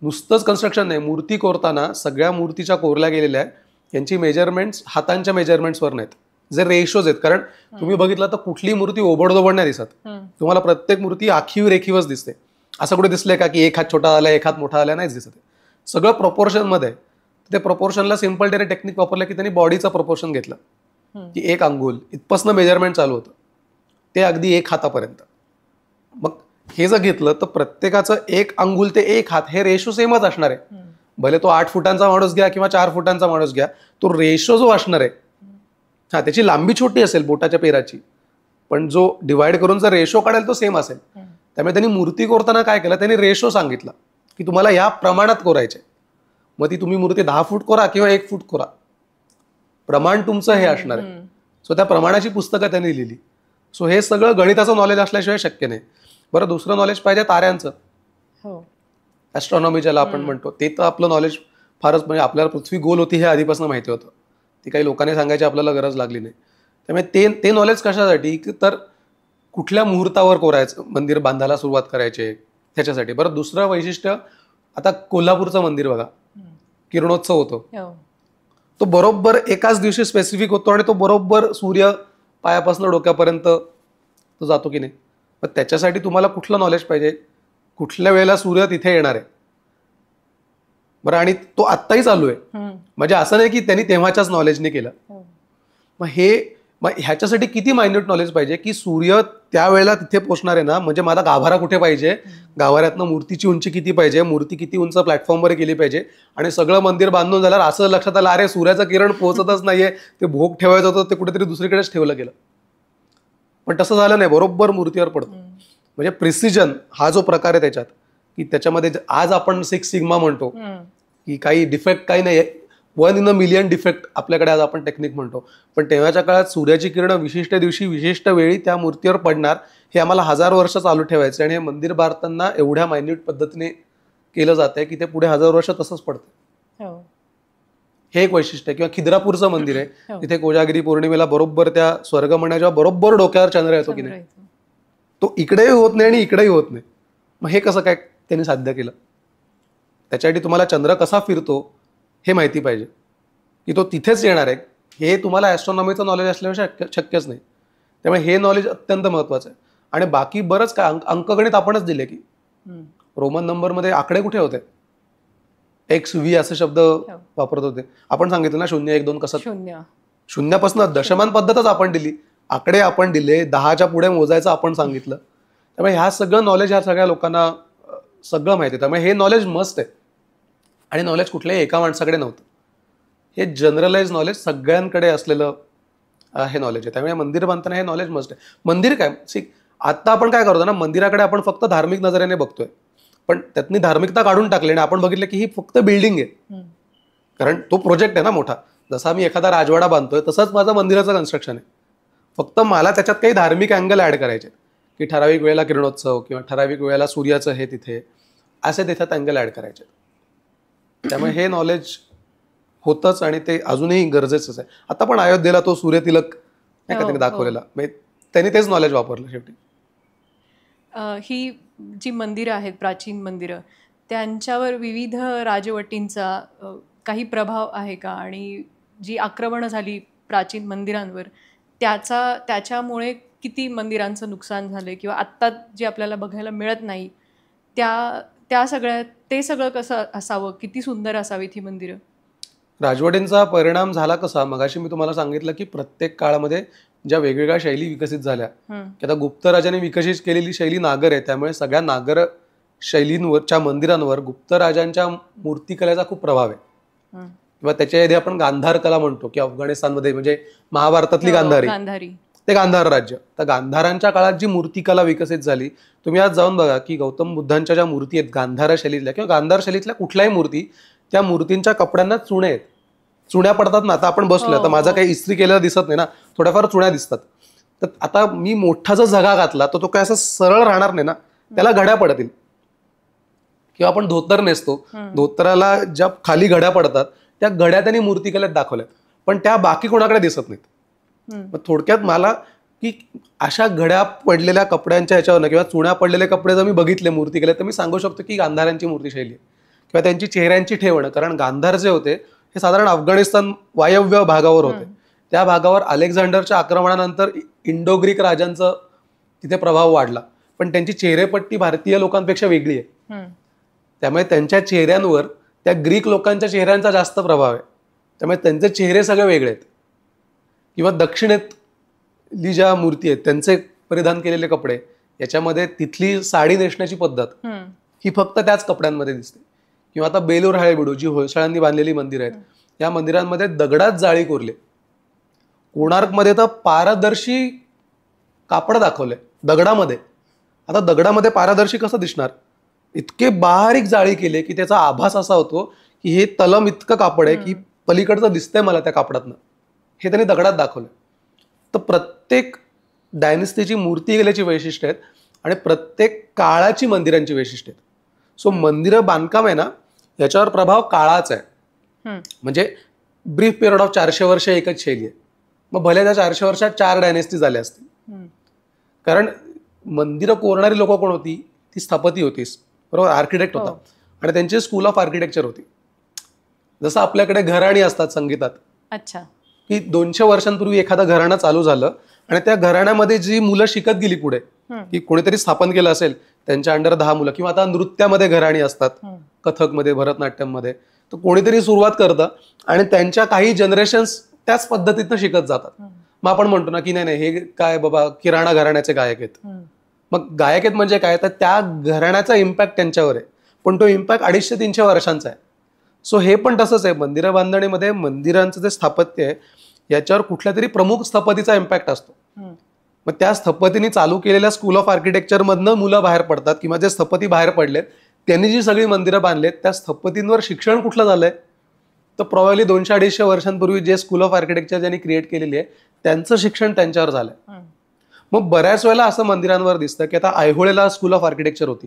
नुसतंच कन्स्ट्रक्शन नाही, मूर्ती कोरताना सगळ्या मूर्तीच्या कोरल्या गेलेल्या आहेत, यांची मेजरमेंट्स हातांच्या मेजरमेंट्सवर नाहीत, जे रेशोज आहेत. कारण तुम्ही बघितलं तर कुठली मूर्ती ओबडधोबड नाही दिसत, तुम्हाला प्रत्येक मूर्ती आखीव रेखीवच दिसते. असं कुठे दिसलंय का की एक हात छोटा आला एक हात मोठा आला? नाहीच दिसत. सगळं प्रपोर्शनमध्ये आहे. ते प्रपोर्शनला सिम्पल टेरे टेक्निक वापरलं की त्यांनी बॉडीचं प्रपोर्शन घेतलं की 1 अंगुल इथपासनं मेजरमेंट चालू होतं ते अगदी 1 हातापर्यंत. मग हे जर घेतलं तर प्रत्येकाचं 1 अंगुल ते 1 हात हे रेशो सेमच असणार आहे. भले तो 8 फुटांचा माणूस घ्या किंवा 4 फुटांचा माणूस घ्या, तो रेशो जो असणार आहे, हा त्याची लांबी छोटी असेल बोटाच्या पेराची, पण जो डिवाइड करून जर रेशो काढेल तो सेम असेल. त्यामुळे त्यांनी मूर्ती कोरताना काय केलं, त्यांनी रेशो सांगितला की तुम्हाला या प्रमाणात कोरायचे. मग ती तुम्ही मूर्ती 10 फूट कोरा किंवा 1 फूट कोरा, प्रमाण तुमचं हे असणार आहे. सो त्या प्रमाणाची पुस्तकं त्यांनी लिहिली. सो हे सगळं गणिताचं नॉलेज असल्याशिवाय शक्य नाही. बरं दुसरं नॉलेज पाहिजे ताऱ्यांचं, ॲस्ट्रॉनॉमी ज्याला आपण म्हणतो. ते तर आपलं नॉलेज फारच, म्हणजे आपल्याला पृथ्वी गोल होती हे आधीपासून माहिती होतं, ती काही लोकांनी सांगायची आपल्याला गरज लागली नाही. त्यामुळे ते नॉलेज कशासाठी, की तर कुठल्या मुहूर्तावर कोरायचं मंदिर बांधायला सुरुवात करायचे त्याच्यासाठी. बरं दुसरं वैशिष्ट्य, आता कोल्हापूरचं मंदिर बघा, किरणोत्सव होतो, तो बरोबर एकाच दिवशी स्पेसिफिक होतो आणि तो बरोबर सूर्य पायापासून डोक्यापर्यंत तो जातो की नाही. मग त्याच्यासाठी तुम्हाला कुठलं नॉलेज पाहिजे, कुठल्या वेळेला सूर्य तिथे येणार आहे. बरं आणि तो आत्ताही चालू आहे, म्हणजे असं नाही की त्यांनी तेव्हाच्याच नॉलेजने केलं. मग ह्याच्यासाठी किती मायन्यूट नॉलेज पाहिजे की सूर्य त्यावेळेला तिथे पोहोचणार आहे ना, म्हणजे माझा गाभारा कुठे पाहिजे, गाभाऱ्यातनं मूर्तीची उंची किती पाहिजे, मूर्ती किती उंच प्लॅटफॉर्मवर गेली पाहिजे. आणि सगळं मंदिर बांधून झाल्यावर असं लक्षात आलं, अरे सूर्याचं किरण पोहोचतच नाहीये, ते भोग ठेवायचं होतं ते कुठेतरी दुसरीकडेच ठेवलं गेलं. पण तसं झालं नाही, बरोबर मूर्तीवर पडतो. म्हणजे प्रिसिजन हा जो प्रकार आहे त्याच्यात, की त्याच्यामध्ये आज आपण 6 सिग्मा म्हणतो की काही डिफेक्ट काही नाही, 1 in a million डिफेक्ट आपल्याकडे आज आपण टेक्निक म्हणतो. पण तेव्हाच्या काळात सूर्याची किरण विशिष्ट दिवशी विशिष्ट वेळी त्या मूर्तीवर पडणार, हे आम्हाला 1000 वर्ष चालू ठेवायचं. आणि हे मंदिर बांधताना एवढ्या मायन्यूट पद्धतीने केलं जात आहे की ते पुढे 1000 वर्ष तसंच पडतं. हे एक वैशिष्ट्य आहे. किंवा खिद्रापूरचं मंदिर आहे, तिथे कोजागिरी पौर्णिमेला बरोबर त्या स्वर्गमण्याच्या बरोबर डोक्यावर चंद्र येतो की नाही, तो इकडेही होत नाही आणि इकडेही होत नाही. मग हे कसं काय त्यांनी साध्य केलं? त्याच्यासाठी तुम्हाला चंद्र कसा फिरतो हे माहिती पाहिजे, की तो तिथेच येणार आहे, हे तुम्हाला ॲस्ट्रॉनॉमीचं नॉलेज असल्यामुळे शक्यच नाही. त्यामुळे हे नॉलेज अत्यंत महत्त्वाचं आहे. आणि बाकी बरंच काय, अंकगणित आपणच दिले की रोमन नंबरमध्ये आकडे कुठे होते, XV असे शब्द वापरत होते. आपण सांगितलं ना 0, 1, 2 कसं, शून्यापासून दशमान पद्धतच आपण दिली. आकडे आपण दिले, 10च्या पुढे मोजायचं आपण सांगितलं. त्यामुळे ह्या सगळं नॉलेज ह्या सगळ्या लोकांना सगळं माहिती आहे. त्यामुळे हे नॉलेज मस्त आहे. आणि नॉलेज कुठल्याही एका माणसाकडे नव्हतं. हे जनरलाइज नॉलेज सगळ्यांकडे असलेलं हे नॉलेज आहे. त्यामुळे मंदिर बांधताना हे नॉलेज मस्ट आहे. मंदिर काय आता आपण काय करतो ना, मंदिराकडे आपण फक्त धार्मिक नजरेने बघतोय, पण त्यातनी धार्मिकता काढून टाकली आणि आपण बघितलं की ही फक्त बिल्डिंग आहे. कारण तो प्रोजेक्ट आहे ना मोठा. जसा मी एखादा राजवाडा बांधतोय तसंच माझं मंदिराचं कन्स्ट्रक्शन आहे. फक्त मला त्याच्यात काही धार्मिक अँगल ऍड करायचे की ठराविक वेळेला किरणोत्सव किंवा ठराविक वेळेला सूर्याचं हे तिथे असे त्याच्यात अँगल ऍड करायचे. त्यामुळे हे नॉलेज होतंच आणि ते अजूनही गरजेचंच आहे. आता पण अयोध्येला तो सूर्यतिलक नाही का त्यांनी दाखवलेला, त्यांनी तेच नॉलेज वापरलं शेवटी. ही जी मंदिरं आहेत, प्राचीन मंदिरं, त्यांच्यावर विविध राजवटींचा काही प्रभाव आहे का? आणि जी आक्रमणं झाली प्राचीन मंदिरांवर त्याच्यामुळे किती मंदिरांचं नुकसान झालं किंवा आत्ता जे आपल्याला बघायला मिळत नाही त्या सगळं कसं असावं, किती सुंदर असावीत ही मंदिरं? राजवटींचा परिणाम झाला कसा, मगाशी मी तुम्हाला सांगितलं की प्रत्येक काळामध्ये ज्या वेगवेगळ्या शैली विकसित झाल्या, की आता गुप्त राजाने विकसित केलेली शैली नागर आहे. त्यामुळे सगळ्या नागर शैलींवरच्या मंदिरांवर गुप्त राजांच्या मूर्तिकलेचा खूप प्रभाव आहे. किंवा त्याच्या आधी आपण गांधार कला म्हणतो की अफगाणिस्तानमध्ये म्हणजे महाभारतातली गांधारी ते गांधार राज्य. तर गांधारांच्या काळात जी मूर्तिकला विकसित झाली, तुम्ही आज जाऊन बघा की गौतम बुद्धांच्या ज्या मूर्ती आहेत गांधार शैलीतल्या किंवा गांधार शैलीतल्या कुठल्याही मूर्ती, त्या मूर्तींच्या कपड्यांना चुणे आहेत. चुण्या पडतात ना. आता आपण बसलो, तर माझा काही इस्त्री केलेला दिसत नाही ना, थोड्याफार चुण्या दिसतात. तर आता मी मोठा जर झगा घातला तर तो काय असं सरळ राहणार नाही ना, त्याला घड्या पडतील. किंवा आपण धोतर नेसतो, धोतराला ज्या खाली घड्या पडतात त्या घड्या त्यांनी मूर्तिकलेत दाखवल्यात, पण त्या बाकी कोणाकडे दिसत नाहीत. मग थोडक्यात मला की अशा घड्या पडलेल्या कपड्यांच्या ह्याच्यावर किंवा चुण्या पडलेले कपडे जर मी बघितले मूर्तिकलेत तर मी सांगू शकतो की गांधारांची मूर्तिशैली आहे किंवा त्यांची चेहऱ्यांची ठेवणं. कारण गांधार जे होते हे साधारण अफगाणिस्तान वायव्य भागावर होते. त्या भागावर अलेक्झांडरच्या आक्रमणानंतर इंडो ग्रीक राजांचं तिथे प्रभाव वाढला, पण त्यांची चेहरेपट्टी भारतीय लोकांपेक्षा वेगळी आहे. त्यामुळे त्यांच्या चेहऱ्यांवर त्या ग्रीक लोकांच्या चेहऱ्यांचा जास्त प्रभाव आहे. त्यामुळे त्यांचे चेहरे सगळे वेगळे आहेत. किंवा दक्षिणेतली ज्या मूर्ती आहेत त्यांचे परिधान केलेले कपडे, याच्यामध्ये तिथली साडी नेसण्याची पद्धत ही फक्त त्याच कपड्यांमध्ये दिसते. किंवा आता बेलूर हळेबीडू जी होयसाळांनी बांधलेली मंदिर आहेत, या मंदिरांमध्ये दगडात जाळी कोरले. कोणार्कमध्ये तर पारदर्शी कापड दाखवले दगडामध्ये. आता दगडामध्ये पारदर्शी कसं दिसणार? इतके बारीक जाळी केले की त्याचा आभास असा होतो की हे तलम इतकं कापड आहे की पलीकडचं दिसतंय मला त्या कापडातनं. हे त्यांनी दगडात दाखवलं. तर प्रत्येक डायनेस्टीची मूर्ती गेल्याची वैशिष्ट्य आहेत आणि प्रत्येक काळाची मंदिरांची वैशिष्ट्य आहेत. सो मंदिरं बांधकाम आहे ना, याच्यावर प्रभाव काळाचा आहे. म्हणजे ब्रीफ पिरियड ऑफ 400 वर्ष एकच शैली आहे. मग भले त्या 400 वर्षात 4 डायनेस्टी झाल्या असतील. कारण मंदिरं कोरणारी लोक कोण होती? ती स्थापती होतीस, बरोबर, आर्किटेक्ट होता. आणि त्यांची स्कूल ऑफ आर्किटेक्चर होती. जसं आपल्याकडे घराणी असतात संगीतात. अच्छा. की 200 वर्षांपूर्वी एखादं घराणं चालू झालं आणि त्या घराण्यामध्ये जी मुलं शिकत गेली पुढे, की कोणीतरी स्थापन केलं असेल, त्यांच्या अंडर 10 मुलं. किंवा आता नृत्यामध्ये घराणी असतात, कथकमध्ये, भरतनाट्यममध्ये. तर कोणीतरी सुरुवात करतं आणि त्यांच्या काही जनरेशन्स त्याच पद्धतीनं शिकत जातात. मग आपण म्हणतो ना की नाही हे काय बाबा किराणा घराण्याचे गायक आहेत. मग गायक आहेत म्हणजे काय, तर त्या घराण्याचा इम्पॅक्ट त्यांच्यावर आहे, पण तो इम्पॅक्ट 250-300 वर्षांचा आहे. सो हे पण तसंच आहे. मंदिरं बांधणीमध्ये मंदिरांचं जे स्थापत्य आहे याच्यावर कुठल्या तरी प्रमुख स्थपतीचा इम्पॅक्ट असतो. मग त्या स्थपतीने चालू केलेल्या स्कूल ऑफ आर्किटेक्चरमधनं मुलं बाहेर पडतात किंवा जे स्थपती बाहेर पडलेत त्यांनी जी सगळी मंदिरं बांधलेत त्या स्थपतींवर शिक्षण कुठलं झालंय, तर प्रॉब्ली 200-250 वर्षांपूर्वी जे स्कूल ऑफ आर्किटेक्चर ज्यांनी क्रिएट केलेली आहे त्यांचं शिक्षण त्यांच्यावर झालंय. मग बऱ्याच वेळेला असं मंदिरांवर दिसतं की आता ऐहोळेला स्कूल ऑफ आर्किटेक्चर होती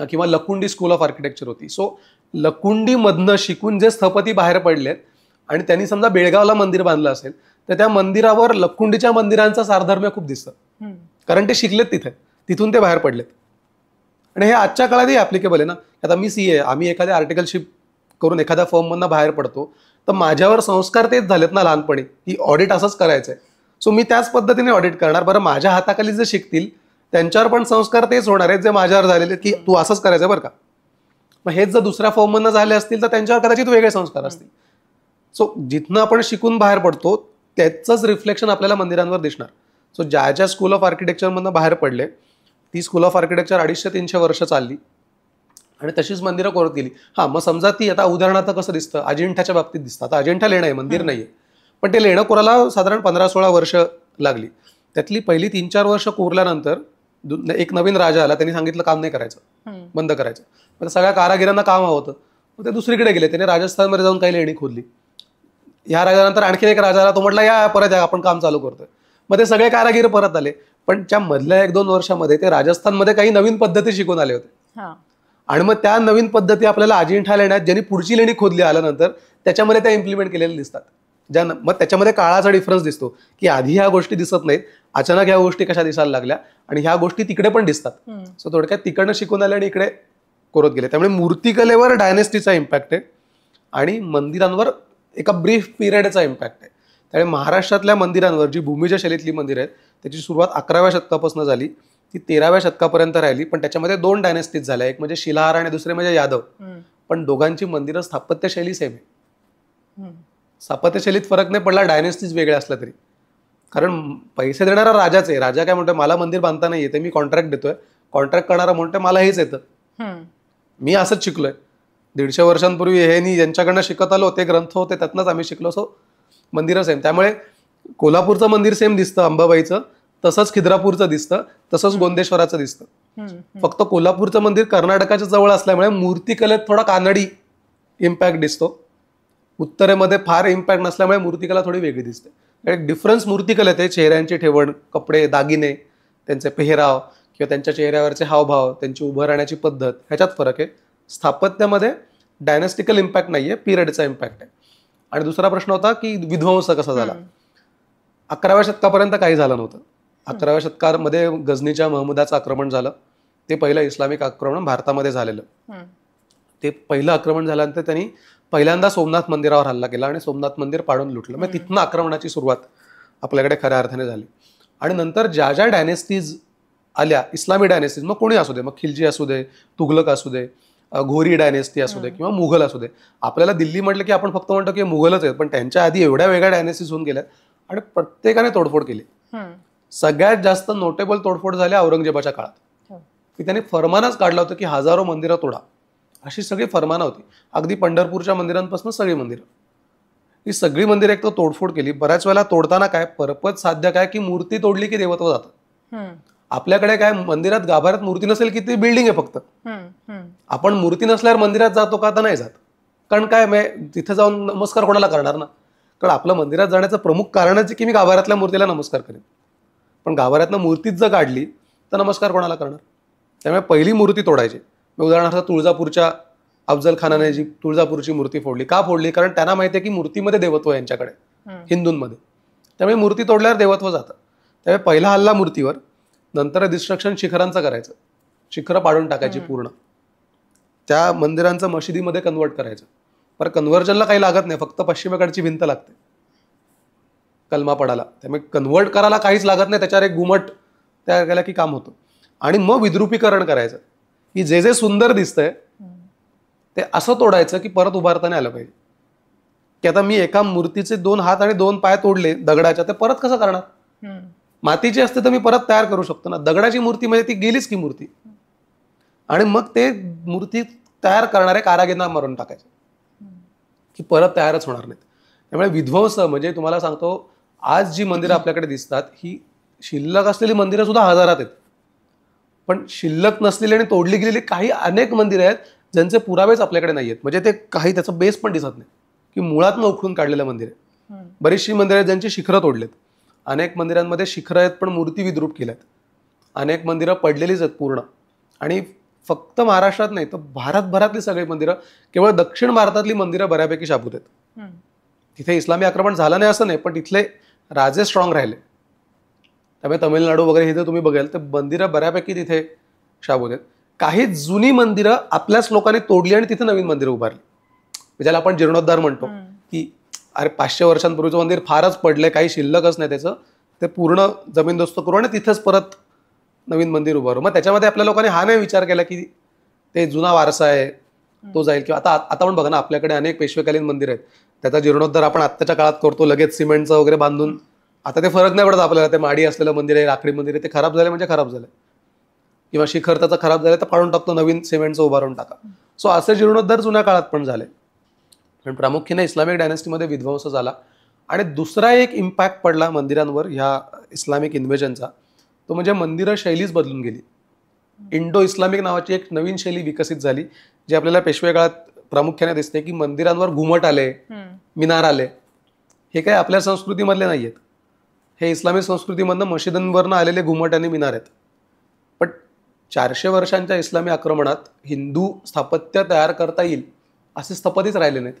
किंवा लकुंडी स्कूल ऑफ आर्किटेक्चर होती. सो लकुंडी मधनं शिकून जे स्थपती बाहेर पडलेत आणि त्यांनी समजा बेळगावला मंदिर बांधलं असेल तर त्या मंदिरावर लकुंडीच्या मंदिरांचा सारधर्म्य खूप दिसतं, कारण ते शिकलेत तिथे, तिथून ते बाहेर पडलेत. आणि हे आजच्या काळातही ऍप्लिकेबल आहे ना. आता मी CA, आम्ही एखाद्या आर्टिकलशिप करून एखाद्या फर्ममधनं बाहेर पडतो तर माझ्यावर संस्कार तेच झालेत ना लहानपणी की ऑडिट असंच करायचंय. सो मी त्याच पद्धतीने ऑडिट करणार. बरं, माझ्या हाताखाली जे शिकतील त्यांच्यावर पण संस्कार तेच होणार आहेत जे माझ्यावर झालेले की तू असंच करायचं बरं का. मग हेच जर दुसऱ्या फॉर्ममधनं झाले असतील तर त्यांच्यावर कदाचित वेगळे संस्कार असतील. सो जिथनं आपण शिकून बाहेर पडतो त्याचंच रिफ्लेक्शन आपल्याला मंदिरांवर दिसणार. सो ज्या स्कूल ऑफ आर्किटेक्चरमधनं बाहेर पडले ती स्कूल ऑफ आर्किटेक्चर 250-300 वर्ष चालली आणि तशीच मंदिरं कोरत गेली. हां, मग समजा ती आता उदाहरणार्थ कसं दिसतं, अजिंठ्याच्या बाबतीत दिसतं. आता अजिंठा लेणं आहे, मंदिर नाही आहे, पण ते लेणं कोरायला साधारण 15-16 वर्ष लागली. त्यातली पहिली 3-4 वर्ष कोरल्यानंतर एक नवीन राजा आला, त्यांनी सांगितलं काम नाही करायचं, बंद करायचं. मग सगळ्या कारागिरांना काम हवं होतं, मग ते दुसरीकडे गेले. त्याने राजस्थानमध्ये जाऊन काही लेणी खोदली. ह्या राजानंतर आणखी एक राजा आला, तो म्हटला या परत या, आपण काम चालू करतोय. मग ते सगळे कारागीर परत आले, पण त्या मधल्या 1-2 वर्षामध्ये ते राजस्थानमध्ये काही नवीन पद्धती शिकून आले होते आणि मग त्या नवीन पद्धती आपल्याला अजिंठा लेण्यात ज्यांनी पुढची लेणी खोदली आल्यानंतर त्याच्यामध्ये त्या इम्प्लिमेंट केलेल्या दिसतात. मग त्याच्यामध्ये काळाचा डिफरन्स दिसतो की आधी ह्या गोष्टी दिसत नाहीत, अचानक ह्या गोष्टी कशा दिसायला लागल्या आणि ह्या गोष्टी तिकडे पण दिसतात. सो थोडक्यात तिकडनं शिकून आले आणि इकडे करत गेले. त्यामुळे मूर्तिकलेवर डायनेस्टीचा इम्पॅक्ट आहे आणि मंदिरांवर एका ब्रीफ पिरियडचा इम्पॅक्ट आहे. त्यामुळे महाराष्ट्रातल्या मंदिरांवर जी भूमिजा शैलीतली मंदिरं आहेत त्याची सुरुवात 11व्या शतकापासून झाली, ती 13व्या शतकापर्यंत राहिली. पण त्याच्यामध्ये 2 डायनेस्टीज झाल्या, एक म्हणजे शिलाहार आणि दुसरे म्हणजे यादव. पण दोघांची मंदिरं स्थापत्यशैली सेम आहे. स्थापत्यशैलीत फरक नाही पडला डायनेस्टीज वेगळ्या असल्या तरी, कारण पैसे देणारा राजाच आहे. राजा काय म्हणतोय, मला मंदिर बांधता नाही येते, मी कॉन्ट्रॅक्ट देतोय. कॉन्ट्रॅक्ट करणारा म्हणतोय मला हेच येतं, मी असंच शिकलोय. 150 वर्षांपूर्वी हे ज्यांच्याकडनं शिकत आलो ते ग्रंथ होते, त्यातनंच आम्ही शिकलो. सो मंदिरं सेम. त्यामुळे कोल्हापूरचं मंदिर सेम दिसतं अंबाबाईचं, तसंच खिद्रापूरचं दिसतं, तसंच गोंदेश्वराचं दिसतं. फक्त कोल्हापूरचं मंदिर कर्नाटकाच्या जवळ असल्यामुळे मूर्तिकलेत थोडा कानडी इम्पॅक्ट दिसतो. उत्तरेमध्ये फार इम्पॅक्ट नसल्यामुळे मूर्तिकला थोडी वेगळी दिसते. एक डिफरन्स मूर्तिकलेत आहे, चेहऱ्यांची ठेवण, कपडे, दागिने, त्यांचे पेहराव किंवा त्यांच्या चेहऱ्यावरचे हावभाव, त्यांची उभं राहण्याची पद्धत, ह्याच्यात फरक आहे. स्थापत्यामध्ये डायनेस्टिकल इम्पॅक्ट नाहीये, पिरियडचा इम्पॅक्ट आहे. आणि दुसरा प्रश्न होता की विध्वंस कसा झाला. 11व्या शतकापर्यंत काही झालं नव्हतं. 11व्या शतकामध्ये गझनीच्या महमूदाचं आक्रमण झालं. ते पहिलं इस्लामिक आक्रमण भारतामध्ये झालेलं. ते पहिलं आक्रमण झाल्यानंतर त्यांनी पहिल्यांदा सोमनाथ मंदिरावर हल्ला केला आणि सोमनाथ मंदिर पाडून लुटलं. मग तिथनं आक्रमणाची सुरुवात आपल्याकडे खऱ्या अर्थाने झाली. आणि नंतर ज्या ज्या डायनेस्टीज आल्या, इस्लामी डायनेस्टीज, मग कोणी असू दे, मग खिलजी असू दे, तुघलक असू दे, घोरी डायनेस्टी असू दे किंवा मुघल असू दे. आपल्याला दिल्ली म्हटलं की आपण फक्त म्हणतो की मुघलच आहेत, पण त्यांच्या आधी एवढ्या वेगळ्या डायनेस्टीज होऊन गेल्या आणि प्रत्येकाने तोडफोड केली. सगळ्यात जास्त नोटेबल तोडफोड झाली औरंगजेबाच्या काळात, की त्यांनी फरमानच काढलं होतं की 1000 मंदिरं तोडा. अशी सगळी फरमानं होती. अगदी पंढरपूरच्या मंदिरांपासून सगळी मंदिरं, ही सगळी मंदिरं एक तर तोडफोड केली. बऱ्याच वेळेला तोडताना काय परपत साध्य काय की मूर्ती तोडली की देवत्व जातं. आपल्याकडे काय मंदिरात गाभाऱ्यात मूर्ती नसेल की ती बिल्डिंग आहे फक्त. आपण मूर्ती नसल्यावर मंदिरात जातो का, तर नाही जात. कारण काय, तिथे जाऊन नमस्कार कोणाला करणार ना. कारण आपलं मंदिरात जाण्याचं प्रमुख कारणच आहे की मी गाभाऱ्यातल्या मूर्तीला नमस्कार करेन. पण गाभाऱ्यातनं मूर्तीच जर काढली तर नमस्कार कोणाला करणार. त्यामुळे पहिली मूर्ती तोडायची. उदाहरणार्थ तुळजापूरच्या अफजल खानाने जी तुळजापूरची मूर्ती फोडली, का फोडली, कारण त्यांना माहिती आहे की मूर्तीमध्ये देवत्व आहे यांच्याकडे, हिंदूंमध्ये. त्यामुळे मूर्ती तोडल्यावर देवत्व जातं. त्यामुळे पहिला हल्ला मूर्तीवर, नंतर डिस्ट्रक्शन शिखरांचं करायचं. शिखरं पाडून टाकायची पूर्ण, त्या मंदिरांचं मशिदीमध्ये कन्वर्ट करायचं. पण कन्व्हर्जनला काही लागत नाही, फक्त पश्चिमेकडची भिंत लागते कलमा पडायला. त्यामुळे कन्वर्ट करायला काहीच लागत नाही, त्याच्यावर एक घुमट तयार केला की काम होतं. आणि मग विद्रुपीकरण करायचं, की जे जे सुंदर दिसतंय ते असं तोडायचं की परत उभारताना आलं पाहिजे. की आता मी एका मूर्तीचे 2 हात आणि 2 पाय तोडले दगडाच्या, ते परत कसं करणार. मातीची असते तर मी परत तयार करू शकतो ना. दगडाची मूर्ती म्हणजे ती गेलीच की मूर्ती. आणि मग ते मूर्ती तयार करणारे कारागिरांना मारून टाकायचे की परत तयारच होणार नाहीत. त्यामुळे विध्वंस म्हणजे तुम्हाला सांगतो, आज जी मंदिरं आपल्याकडे दिसतात ही शिल्लक असलेली मंदिरं सुद्धा हजारात आहेत. पण शिल्लक नसलेली आणि तोडली गेलेली काही अनेक मंदिरं आहेत ज्यांचे पुरावेच आपल्याकडे नाही आहेत. म्हणजे ते काही त्याचं बेस पण दिसत नाही की मुळातनं उखडून काढलेलं मंदिर आहे. बरीचशी मंदिरं आहेत ज्यांची शिखरं तोडलेत. अनेक मंदिरांमध्ये शिखरं आहेत पण मूर्ती विद्रूप केल्यात. अनेक मंदिरं पडलेलीच आहेत पूर्ण. आणि फक्त महाराष्ट्रात नाही तर भारतभरातली सगळी मंदिरं, केवळ दक्षिण भारतातली मंदिरं बऱ्यापैकी शाबूत आहेत. तिथे इस्लामी आक्रमण झालं नाही असं नाही, पण तिथले राजे स्ट्रॉंग राहिले. त्यामुळे तमिळनाडू वगैरे हे जर तुम्ही बघाल तर मंदिरं बऱ्यापैकी तिथे शाबूत आहेत. काही जुनी मंदिरं आपल्याच लोकांनी तोडली आणि तिथे नवीन मंदिरं उभारली, ज्याला आपण जीर्णोद्धार म्हणतो. की अरे 500 वर्षांपूर्वीचं मंदिर फारच पडलंय, काही शिल्लकच नाही त्याचं, ते पूर्ण जमीनदोस्त करू आणि तिथेच परत नवीन मंदिर उभारू. मग त्याच्यामध्ये आपल्या लोकांनी हा नाही विचार केला की ते जुना वारसा आहे तो जाईल. किंवा आता पण बघा ना, आपल्याकडे अनेक पेशवेकालीन मंदिर आहेत, त्याचा जीर्णोद्धार आपण आत्ताच्या काळात करतो, लगेच सिमेंटचं वगैरे बांधून आता ते फरक नाही पडत आपल्याला, ते माडी असलेलं मंदिर आहे, लाकडी मंदिर आहे, ते खराब झाले म्हणजे खराब झालं, किंवा शिखर त्याचं खराब झालं तर पाडून टाकतो, नवीन सिमेंटचं उभारून टाका. सो असे जीर्णोद्धार जुन्या काळात पण झाले. पण प्रामुख्याने इस्लामिक डायनेस्टीमध्ये विध्वंस झाला. आणि दुसरा एक इम्पॅक्ट पडला मंदिरांवर ह्या इस्लामिक इन्व्हेजनचा, तो म्हणजे मंदिरं शैलीच बदलून गेली. इंडो इस्लामिक नावाची एक नवीन शैली विकसित झाली, जी आपल्याला पेशवे काळात प्रामुख्याने दिसते, की मंदिरांवर घुमट आले, मिनार आले. हे काय आपल्या संस्कृतीमधले नाही आहेत, हे इस्लामिक संस्कृतीमधनं मशिदींवरनं आलेले घुमट आणि मिनार आहेत. पण 400 वर्षांच्या इस्लामी आक्रमणात हिंदू स्थापत्य तयार करता येईल असे स्थपतीच राहिले नाहीत.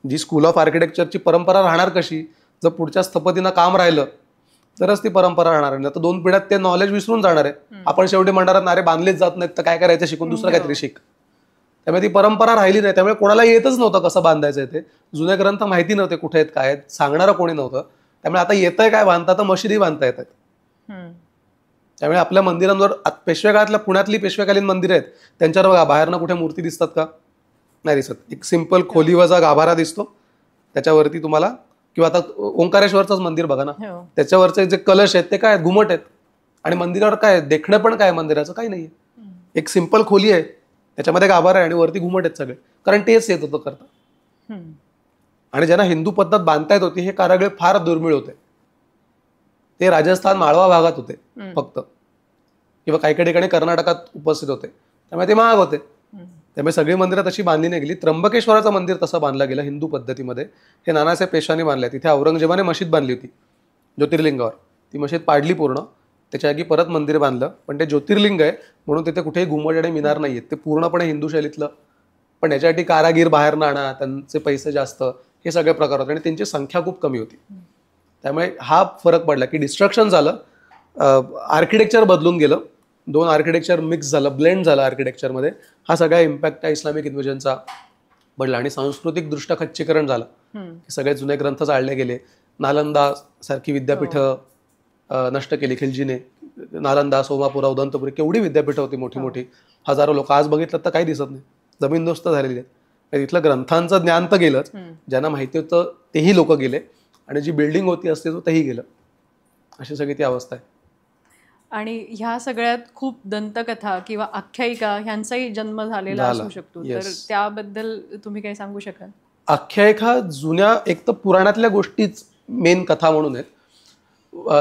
जी स्कूल ऑफ आर्किटेक्चरची परंपरा राहणार कशी, जर पुढच्या स्थपतींना काम राहिलं तरच ती परंपरा राहणार आहे. तर 2 पिढ्यात ते नॉलेज विसरून जाणार आहे. आपण शेवटी म्हणणार अरे बांधलेच जात नाहीत तर काय करायचं, शिकून दुसरं काहीतरी शिक. त्यामुळे ती परंपरा राहिली नाही. त्यामुळे कोणाला येतच नव्हतं कसं बांधायचं ते. जुने ग्रंथ माहिती नव्हते कुठे आहेत, काय आहेत, सांगणारं कोणी नव्हतं. त्यामुळे आता येतंय काय बांधता, तर मशिदी बांधता येतात. त्यामुळे आपल्या मंदिरांवर पेशवे काळातल्या पुण्यातली पेशवेकालीन मंदिरं आहेत, त्यांच्यावर बघा बाहेरनं कुठे मूर्ती दिसतात का? नाही दिसत. एक सिंपल खोलीवजा गाभारा दिसतो, त्याच्यावरती तुम्हाला, किंवा आता ओंकारेश्वरचंच मंदिर बघा ना, त्याच्यावरचे जे कलश आहेत ते काय घुमट आहेत. आणि मंदिरावर काय देखणं पण काय मंदिराचं काही नाहीये. एक सिंपल खोली आहे, त्याच्यामध्ये गाभारा आहे आणि वरती घुमट आहेत सगळे, कारण तेच येत होतं करता. आणि ज्यांना हिंदू पद्धत बांधता येत होती हे कारागीर फार दुर्मिळ होते. ते राजस्थान माळवा भागात होते फक्त, किंवा काही काही ठिकाणी कर्नाटकात उपस्थित होते, त्यामुळे ते महाग होते. त्यामुळे सगळी मंदिरं तशी बांधली नाही गेली. त्र्यंबकेश्वराचं मंदिर तसं बांधलं गेलं हिंदू पद्धतीमध्ये, हे नानासाहेब पेशव्यांनी बांधलंय. तिथे औरंगजेबाने मशीद बांधली होती ज्योतिर्लिंगावर, ती मशीद पाडली पूर्ण, त्याच्या जागी परत मंदिर बांधलं. पण ते ज्योतिर्लिंग आहे म्हणून तिथे कुठेही घुमट आणि मिनार नाही आहेत, ते पूर्णपणे हिंदू शैलीतलं. पण याच्यासाठी कारागीर बाहेरनं आणा, त्यांचे पैसे जास्त, हे सगळे प्रकार होते आणि त्यांची संख्या खूप कमी होती. त्यामुळे हा फरक पडला की डिस्ट्रक्शन झालं, आर्किटेक्चर बदलून गेलं, 2 आर्किटेक्चर मिक्स झालं, ब्लेंड झालं आर्किटेक्चरमध्ये. हा सगळा इम्पॅक्ट त्या इस्लामिक इन्व्हेजनचा पडला. आणि सांस्कृतिक दृष्ट्या खच्चीकरण झालं, सगळे जुने ग्रंथ जाळले गेले. नालंदा सारखी विद्यापीठं नष्ट केली खिलजीने. नालंदा, सोमापुरा, उदंतपुरी केवढी विद्यापीठं होती मोठी मोठी, हजारो लोक. आज बघितलं तर काही दिसत नाही, जमीनदोस्त झालेली आहेत. तिथलं ग्रंथांचं ज्ञान तर गेलंच, ज्यांना माहिती होतं तेही लोक गेले, आणि जी बिल्डिंग होती अस्तित्व तेही गेलं. अशी सगळी ती अवस्था आहे. आणि ह्या सगळ्यात खूप दंतकथा किंवा आख्यायिका ह्यांचाही जन्म झालेला असू शकतो, तर त्याबद्दल तुम्ही काही सांगू शकाल? आख्यायिका जुन्या एक तर पुराणातल्या गोष्टीच मेन कथा म्हणून आहेत.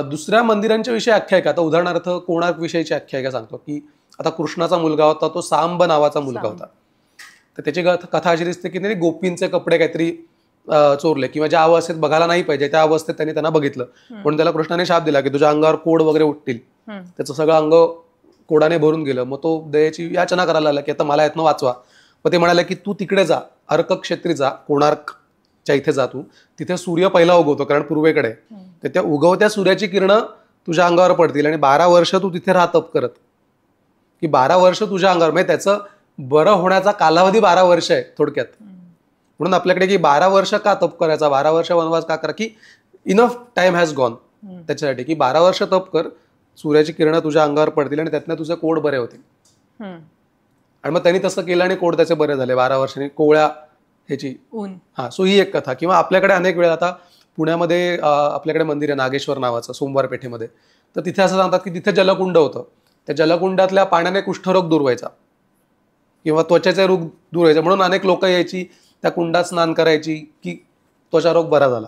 दुसऱ्या मंदिरांच्या विषयी आख्यायिका, आता उदाहरणार्थ कोणार्क विषयीची आख्यायिका सांगतो, की आता कृष्णाचा मुलगा होता, तो सांब नावाचा मुलगा होता. तर त्याची कथा अशी दिसते की त्यांनी गोपींचे कपडे काहीतरी चोरले, किंवा ज्या अवस्थेत बघायला नाही पाहिजे त्या अवस्थेत त्यांना बघितलं, म्हणून त्याला कृष्णाने शाप दिला की तुझ्या अंगावर कोड वगैरे उठतील. त्याचं सगळं अंग कोडाने भरून गेलं. मग तो दयेची याचना करायला लागला की आता मला यातनं वाचवा. मग ते म्हणाले की तू तिकडे जा, अर्क क्षेत्री जा, कोणार्कच्या इथे जा, तू तिथे सूर्य पहिला उगवतो, कारण पूर्वेकडे. तर त्या उगवत्या सूर्याची किरणं तुझ्या अंगावर पडतील आणि 12 वर्ष तू तिथे राह तप करत, की 12 वर्ष तुझ्या अंगावर, म्हणजे त्याचं बरं होण्याचा कालावधी 12 वर्ष आहे थोडक्यात. म्हणून आपल्याकडे की 12 वर्ष का तप करायचा, 12 वर्ष वनवास का करा, की इनफ टाइम हॅज गॉन त्याच्यासाठी, की 12 वर्ष तप कर, सूर्याची किरणं तुझ्या अंगावर पडतील आणि त्यातनं तुझे कोड बरे होतील. आणि मग त्यांनी तसं केलं आणि कोड त्याचे बरे झाले 12 वर्षांनी, कोवळ्या ह्याची ऊन. सो ही एक कथा. किंवा आपल्याकडे अनेक वेळा, आता पुण्यामध्ये आपल्याकडे मंदिर आहे नागेश्वर नावाचं सोमवार पेठेमध्ये, तर तिथे असं सांगतात की तिथे जलकुंड होतं, त्या जलकुंडातल्या पाण्याने कुष्ठरोग दूर व्हायचा किंवा त्वचेचे रोग दूर व्हायचे, म्हणून अनेक लोक यायची, त्या कुंडात स्नान करायची की त्वचारोग बरा झाला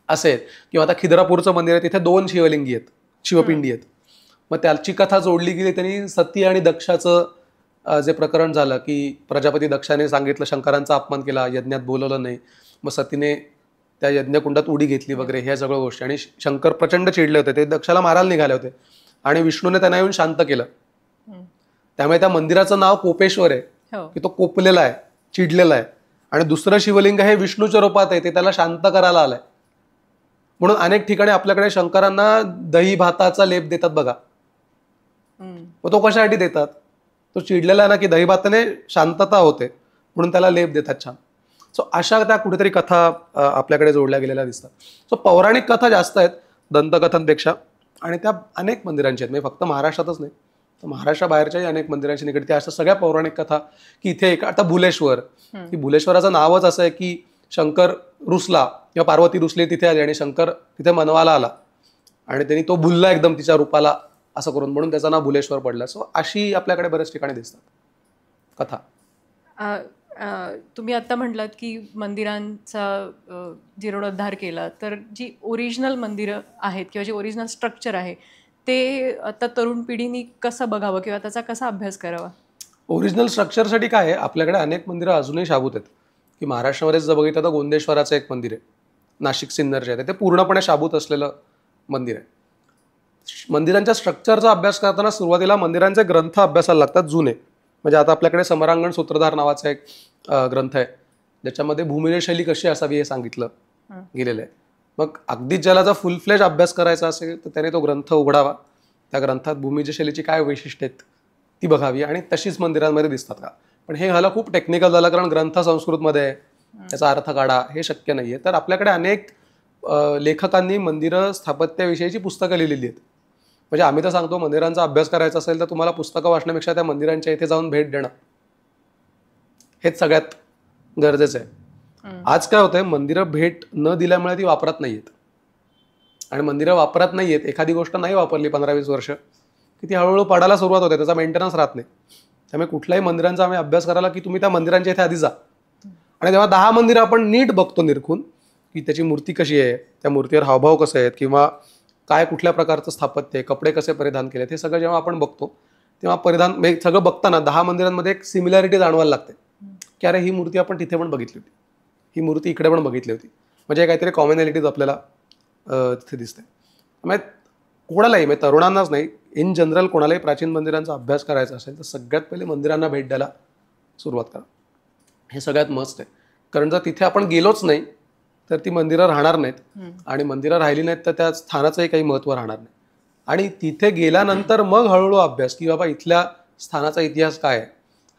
असे. किंवा आता खिद्रापूरचं मंदिर आहे, तिथे 2 शिवलिंगी आहेत, शिवपिंडी आहेत. मग त्याची कथा जोडली गेली. त्यांनी सती आणि दक्षाचं जे प्रकरण झालं, की प्रजापती दक्षाने सांगितलं शंकरांचा अपमान केला, यज्ञात बोलवलं नाही, मग सतीने त्या यज्ञकुंडात उडी घेतली वगैरे, ह्या सगळ्या गोष्टी. आणि शंकर प्रचंड चिडले होते, ते दक्षाला मारायला निघाले होते आणि विष्णूने त्यांना येऊन शांत केलं. त्यामुळे त्या मंदिराचं नाव कोपेश्वर आहे, की तो कोपलेला आहे, चिडलेला आहे. आणि दुसरं शिवलिंग हे विष्णूच्या रूपात आहे, ते त्याला शांत करायला आलंय. म्हणून अनेक ठिकाणी आपल्याकडे शंकरांना दही भाताचा लेप देतात बघा. मग तो कशासाठी देतात? तो चिडलेला आहे ना, की दही भाताने शांतता होते म्हणून त्याला लेप देतात छान. सो अशा त्या कुठेतरी कथा आपल्याकडे जोडल्या गेलेल्या दिसतात. सो पौराणिक कथा जास्त आहेत दंतकथांपेक्षा, आणि त्या अनेक मंदिरांच्या आहेत, म्हणजे फक्त महाराष्ट्रातच नाही तर महाराष्ट्राबाहेरच्याही अनेक मंदिरांशी निगडीत अशा सगळ्या पौराणिक कथा. की इथे एक आता भुलेश्वर, की भुलेश्वराचं नावच असं आहे की शंकर रुसला किंवा पार्वती रुसली तिथे आली आणि शंकर तिथे मनवाला आला आणि त्यांनी तो भुलला एकदम तिच्या रूपाला असं करून, म्हणून त्याचं नाव भुलेश्वर पडलं. सो अशी आपल्याकडे बऱ्याच ठिकाणी दिसतात कथा. तुम्ही आत्ता म्हटलात की मंदिरांचा जीर्णोद्धार केला, तर जी ओरिजिनल मंदिरं आहेत किंवा जे ओरिजिनल स्ट्रक्चर आहे ते आता तरुण पिढीने कसं बघावं किंवा त्याचा कसा अभ्यास करावा? ओरिजिनल स्ट्रक्चरसाठी काय आहे, आपल्याकडे अनेक मंदिरं अजूनही शाबूत आहेत. की महाराष्ट्रामध्ये जर बघितलं तर गोंदेश्वराचं एक मंदिर आहे, नाशिक सिन्नरचे आहे, ते पूर्णपणे शाबूत असलेलं मंदिर आहे. मंदिरांच्या स्ट्रक्चरचा अभ्यास करताना सुरुवातीला मंदिरांचे ग्रंथ अभ्यासाला लागतात जुने. म्हणजे आता आपल्याकडे समरांगण सूत्रधार नावाचा एक ग्रंथ आहे, ज्याच्यामध्ये भूमिरे शैली कशी असावी हे सांगितलं गेलेलं आहे. मग अगदीच ज्याला जर फुल फ्लेज अभ्यास करायचा असेल तर त्याने तो ग्रंथ उघडावा. त्या ग्रंथात भूमिजे शैलीची काय वैशिष्ट्ये आहेत ती बघावी आणि तशीच मंदिरांमध्ये दिसतात का. पण हे झालं खूप टेक्निकल झालं, कारण ग्रंथ संस्कृतमध्ये आहे, त्याचा अर्थ काढा हे शक्य नाही आहे. तर आपल्याकडे अनेक लेखकांनी मंदिरं स्थापत्याविषयीची पुस्तकं लिहिलेली आहेत. म्हणजे आम्ही तर सांगतो, मंदिरांचा अभ्यास करायचा असेल तर तुम्हाला पुस्तकं वाचण्यापेक्षा त्या मंदिरांच्या इथे जाऊन भेट देणं हेच सगळ्यात गरजेचं आहे. आज काय होतंय, मंदिरं भेट न दिल्यामुळे ती वापरत नाहीयेत आणि मंदिरं वापरत नाहीयेत. एखादी गोष्ट नाही वापरली 15-20 वर्ष की ती हळूहळू पडायला सुरुवात होते, त्याचा मेंटेनन्स राहत नाही. त्यामुळे कुठल्याही मंदिरांचा आम्ही अभ्यास करायला की तुम्ही त्या मंदिरांच्या इथे आधी जा आणि तेव्हा 10 मंदिरं आपण नीट बघतो निरखून की त्याची मूर्ती कशी आहे, त्या मूर्तीवर हावभाव कसे आहेत किंवा काय कुठल्या प्रकारचं स्थापत्य आहे, कपडे कसे परिधान केलेत, हे सगळं जेव्हा आपण बघतो तेव्हा परिधान सगळं बघताना 10 मंदिरांमध्ये एक सिमिलॅरिटी जाणवायला लागते की अरे ही मूर्ती आपण तिथे पण बघितली होती, ही मूर्ती इकडे पण बघितली होती. म्हणजे काहीतरी कॉमनॅलिटीज आपल्याला तिथे दिसते. त्यामुळे कोणालाही, म्हणजे तरुणांनाच नाही, इन जनरल कोणालाही प्राचीन मंदिरांचा अभ्यास करायचा असेल तर सगळ्यात पहिले मंदिरांना भेट द्यायला सुरुवात करा. हे सगळ्यात मस्त आहे. कारण जर तिथे आपण गेलोच नाही तर ती मंदिरं राहणार नाहीत आणि मंदिरं राहिली नाहीत तर त्या स्थानाचंही काही महत्त्व राहणार नाही. आणि तिथे गेल्यानंतर मग हळूहळू अभ्यास की बाबा इथल्या स्थानाचा इतिहास काय आहे,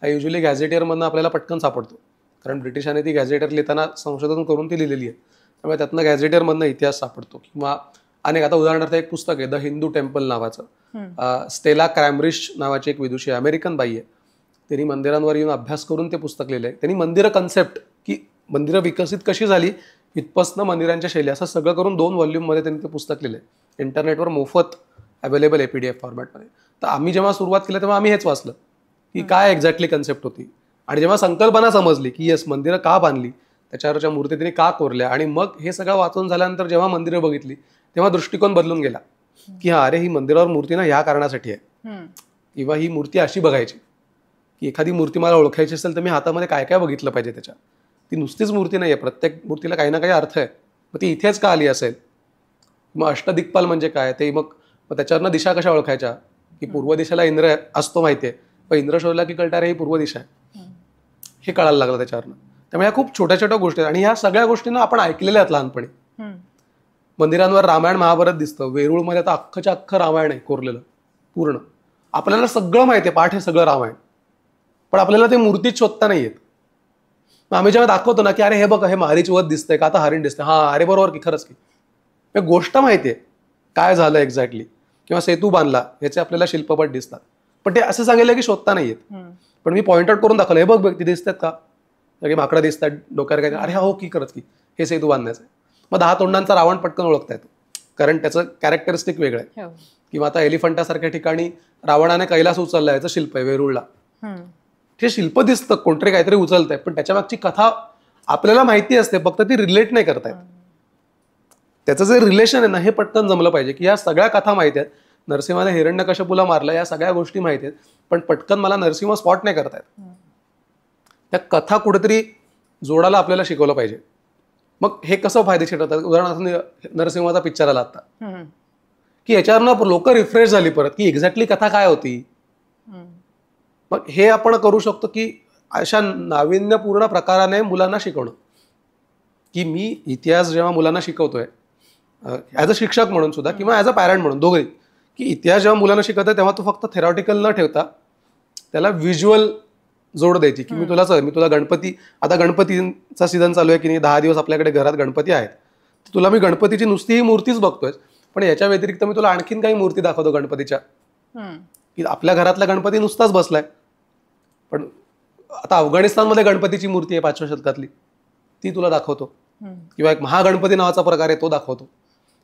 हा युजली गॅझेटियरमधनं आपल्याला पटकन सापडतो. कारण ब्रिटिशांनी ती गॅझेटियर लिहिताना संशोधन करून ती लिहिलेली आहे, त्यामुळे त्यातनं गॅझेटियरमधनं इतिहास सापडतो. किंवा अनेक, आता उदाहरणार्थ एक पुस्तक आहे द हिंदू टेम्पल नावाचं, स्टेला क्रॅमरिश नावाची एक विदुषी अमेरिकन बाई आहे, त्यांनी मंदिरांवर येऊन अभ्यास करून ते पुस्तक लिहिलं आहे. त्यांनी मंदिरं कन्सेप्ट की मंदिरं विकसित कशी झाली इथपासनं मंदिरांच्या शैली असं सगळं करून 2 व्हॉल्यूममध्ये त्यांनी ते पुस्तक लिहिलं आहे. इंटरनेटवर मोफत अवेलेबल आहे PDF फॉर्मॅटमध्ये. तर आम्ही जेव्हा सुरुवात केली तेव्हा आम्ही हेच वाचलं की काय एक्झॅक्टली कन्सेप्ट होती. आणि जेव्हा संकल्पना समजली की येस मंदिरं का बांधली, त्याच्यावरच्या मूर्ती त्यांनी का कोरल्या, आणि मग हे सगळं वाचून झाल्यानंतर जेव्हा मंदिरं बघितली तेव्हा दृष्टिकोन बदलून गेला की हा अरे ही मंदिरावर मूर्ती ना ह्या कारणासाठी आहे, किंवा ही मूर्ती अशी बघायची की एखादी मूर्ती मला ओळखायची असेल तर मी हातामध्ये काय काय बघितलं पाहिजे त्याच्या. ती नुसतीच मूर्ती नाही आहे, प्रत्येक मूर्तीला काही ना काही अर्थ आहे. मग ती इथेच का आली असेल, मग अष्टदिक्पाल म्हणजे काय ते, मग त्याच्यावरनं दिशा कशा ओळखायच्या की पूर्व दिशेला इंद्र असतो माहिती आहे, पण इंद्र शोधला की कळतं ही पूर्व दिशा आहे, हे कळायला लागलं त्याच्यावरनं. त्यामुळे ह्या खूप छोट्या छोट्या गोष्टी आहेत आणि ह्या सगळ्या गोष्टींना आपण ऐकलेल्या आहेत लहानपणी. मंदिरांवर रामायण महाभारत दिसतं, वेरूळमध्ये आता अख्खच्या अख्खं रामायण आहे कोरलेलं पूर्ण. आपल्याला सगळं माहिती आहे, पाठ हे सगळं रामायण, पण आपल्याला ते मूर्तीच शोधता नाही येत. मग आम्ही जेव्हा दाखवतो ना की अरे हे बघा हे महारीच वध दिसतंय का, आता हरिण दिसतंय, हा अरे बरोबर की खरंच की गोष्ट माहिती आहे काय झालं एक्झॅक्टली, किंवा सेतू बांधला ह्याचे आपल्याला शिल्पपट दिसतात, पण ते असं सांगितलं की शोधता नाही येत. पण मी पॉइंट आउट करून दाखवलं, हे बघ बघ ते दिसतात का, सगळे माकडं दिसतात डोक्यावर काय, अरे हा हो की खरंच की हे सेतू बांधण्याचं आहे. मग 10 तोंडांचा रावण पटकन ओळखता येतो, कारण त्याचं कॅरेक्टरिस्टिक वेगळं आहे. किंवा आता एलिफंटासारख्या ठिकाणी रावणाने कैलास उचलला, याचं शिल्प आहे वेरूळला, ते शिल्प दिसतं कोणतरी काहीतरी उचलतंय, पण त्याच्या मागची कथा आपल्याला माहिती असते, फक्त ती रिलेट नाही करतायत. त्याचं जे रिलेशन आहे ना हे पटकन जमलं पाहिजे की या सगळ्या कथा माहिती आहेत, नरसिंहाने हिरण्यकश्यपूला मारलं, या सगळ्या गोष्टी माहिती आहेत, पण पटकन मला नरसिंह स्पॉट नाही करतायत. त्या कथा कुठेतरी जोडायला आपल्याला शिकवलं पाहिजे. मग हे कसं फायदेशीर ठरतात, उदाहरणार्थ नरसिंहाचा पिक्चर आला आता की याच्यावरनं लोक रिफ्रेश झाली परत की एक्झॅक्टली कथा काय होती. मग हे आपण करू शकतो की अशा नाविन्यपूर्ण प्रकाराने मुलांना शिकवणं, की मी इतिहास जेव्हा मुलांना शिकवतोय ॲज अ शिक्षक म्हणून सुद्धा किंवा ॲज अ पॅरेंट म्हणून दोघे, की इतिहास जेव्हा मुलांना शिकवतोय तेव्हा तो फक्त थेरॉटिकल न ठेवता त्याला व्हिज्युअल जोड द्यायची की मी तुला गणपती, आता गणपतीचा सीझन चालू आहे की नाही, 10 दिवस आपल्याकडे घरात गणपती आहेत, तर तुला मी गणपतीची नुसती ही मूर्तीच बघतोय, पण याच्या व्यतिरिक्त मी तुला आणखीन काही मूर्ती दाखवतो गणपतीच्या, की आपल्या घरातला गणपती नुसताच बसलाय, पण आता अफगाणिस्तानमध्ये गणपतीची मूर्ती आहे 5व्या शतकातली, ती तुला दाखवतो, किंवा एक महागणपती नावाचा प्रकार आहे तो दाखवतो.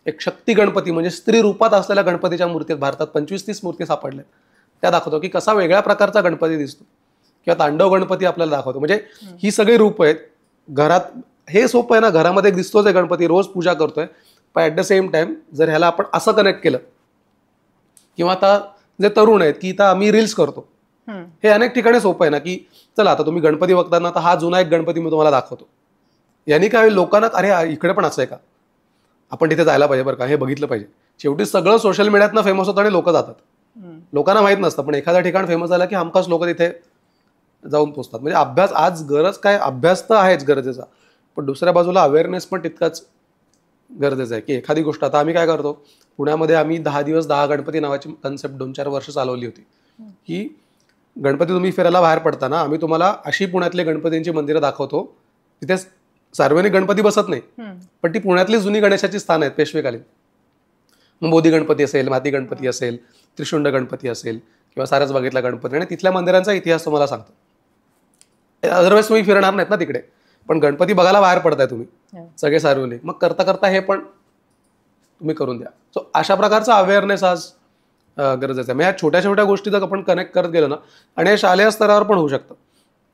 एक शक्ती गणपती म्हणजे स्त्री रूपात असलेल्या गणपतीच्या मूर्ती भारतात 25-30 मूर्ती सापडल्या, त्या दाखवतो की कसा वेगळ्या प्रकारचा गणपती दिसतो. किंवा तांडव गणपती आपल्याला दाखवतो. म्हणजे ही सगळी रूप आहेत घरात. हे सोपं आहे ना, घरामध्ये एक दिसतोच आहे गणपती, रोज पूजा करतोय, पण ॲट द सेम टाइम जर ह्याला आपण असं कनेक्ट केलं, किंवा आता जे तरुण आहेत की आता आम्ही रील्स करतो, हे अनेक ठिकाणी सोपं आहे ना, की चला आता तुम्ही गणपती बघताना आता हा जुना एक गणपती मी तुम्हाला दाखवतो. यांनी काय लोकांना अरे इकडे पण असं आहे का, आपण तिथे जायला पाहिजे बरं का, हे बघितलं पाहिजे. शेवटी सगळं सोशल मीडियातनं फेमस होतं आणि लोक जातात. लोकांना माहित नसतं, पण एखाद्या ठिकाण फेमस झाला की हमखास लोक तिथे जाऊन पोचतात. म्हणजे अभ्यास, आज गरज काय, अभ्यास तर आहेच गरजेचा, पण दुसऱ्या बाजूला अवेअरनेस पण तितकाच गरजेचं आहे. की एखादी गोष्ट, आता आम्ही काय करतो पुण्यामध्ये, आम्ही 10 दिवस 10 गणपती नावाची कन्सेप्ट 2-4 वर्ष चालवली होती. की गणपती तुम्ही फिरायला बाहेर पडताना आम्ही तुम्हाला अशी पुण्यातली गणपतींची मंदिरं दाखवतो, तिथे सार्वजनिक गणपती बसत नाही, पण ती पुण्यातली जुनी गणेशाची स्थान आहेत पेशवेकालीन. मग मोदी गणपती असेल, माती गणपती असेल, त्रिशुंड गणपती असेल, किंवा सारसबागेतला गणपती, आणि तिथल्या मंदिरांचा इतिहास तुम्हाला सांगतो. अदरवाईज तुम्ही फिरणार नाहीत ना तिकडे, पण गणपती बघायला बाहेर पडताय तुम्ही सगळे सार्वजनिक, मग करता करता हे पण तुम्ही करून द्या. सो अशा प्रकारचा अवेअरनेस आज गरजेचं आहे. मग या छोट्या छोट्या गोष्टी जर आपण कनेक्ट करत गेलो ना, आणि हे शालेय स्तरावर पण होऊ शकतं.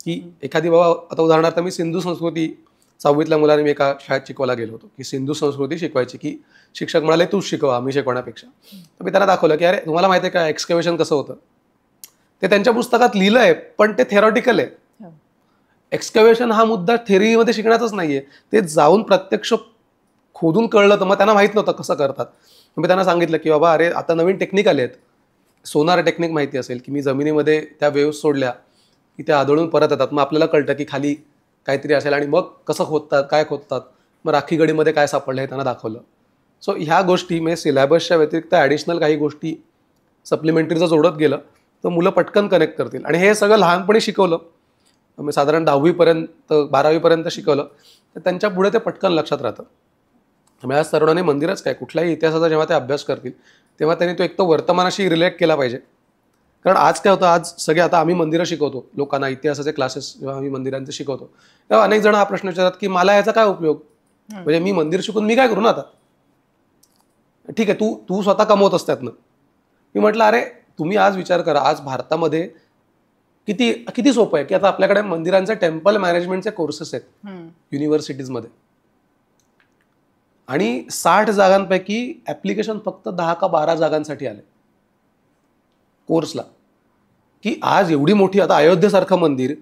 की एखादी बाबा, आता उदाहरणार्थ मी सिंधू संस्कृती 6वीतल्या मुलांनी मी एका शाळेत शिकवायला गेलो होतो, की सिंधू संस्कृती शिकवायची, की शिक्षक म्हणाले तूच शिकव आम्ही शिकवण्यापेक्षा. तर मी त्यांना दाखवलं की अरे तुम्हाला माहिती आहे का एक्सकॅव्हेशन कसं होतं, ते त्यांच्या पुस्तकात लिहिलं आहे, पण ते थेरॉटिकल आहे. एक्सकॅव्हेशन हा मुद्दा थेअरीमध्ये शिकण्याचाच नाहीये, ते जाऊन प्रत्यक्ष खोदून कळलं तर मग त्यांना माहित नव्हतं कसं करतात. मी त्यांना सांगितलं की बाबा अरे आता नवीन टेक्निक आले आहेत, सोनार टेक्निक माहिती असेल, की मी जमिनीमध्ये त्या वेव्स सोडल्या की त्या आदळून परत येतात, मग आपल्याला कळतं की खाली काहीतरी असेल, आणि मग कसं खोदतात, काय खोदतात, मग राखी गडीमध्ये काय सापडलं हे त्यांना दाखवलं. सो ह्या गोष्टी म्हणजे सिलेबसच्या व्यतिरिक्त ॲडिशनल काही गोष्टी सप्लिमेंटरीचं जोडत गेलं तर मुलं पटकन कनेक्ट करतील. आणि हे सगळं लहानपणी शिकवलं, मी साधारण 10वीपर्यंत 12वीपर्यंत शिकवलं, तर त्यांच्या पुढे ते पटकन लक्षात राहतं. त्यामुळे आज तरुणांनी मंदिरच काय, कुठल्याही इतिहासाचा जेव्हा ते अभ्यास करतील तेव्हा त्यांनी तो एक तर वर्तमानाशी रिलेट केला पाहिजे. कारण आज काय होतं, आज सगळे, आता आम्ही मंदिरं शिकवतो लोकांना, इतिहासाचे क्लासेस जेव्हा आम्ही मंदिरांचे शिकवतो तेव्हा अनेक जण हा प्रश्न विचारतात की मला याचा काय उपयोग, म्हणजे मी मंदिर शिकून मी काय करू ना आता. ठीक आहे, तू स्वतः कमवत असतात ना. मी म्हटलं अरे तुम्ही आज विचार करा, आज भारतामध्ये किती सोपं आहे की आता आपल्याकडे मंदिरांचे टेम्पल मॅनेजमेंटचे कोर्सेस आहेत युनिव्हर्सिटीजमध्ये, आणि 60 जागांपैकी ऍप्लिकेशन फक्त 10 का 12 जागांसाठी आले कोर्सला. की आज एवढी मोठी, आता अयोध्येसारखं मंदिर,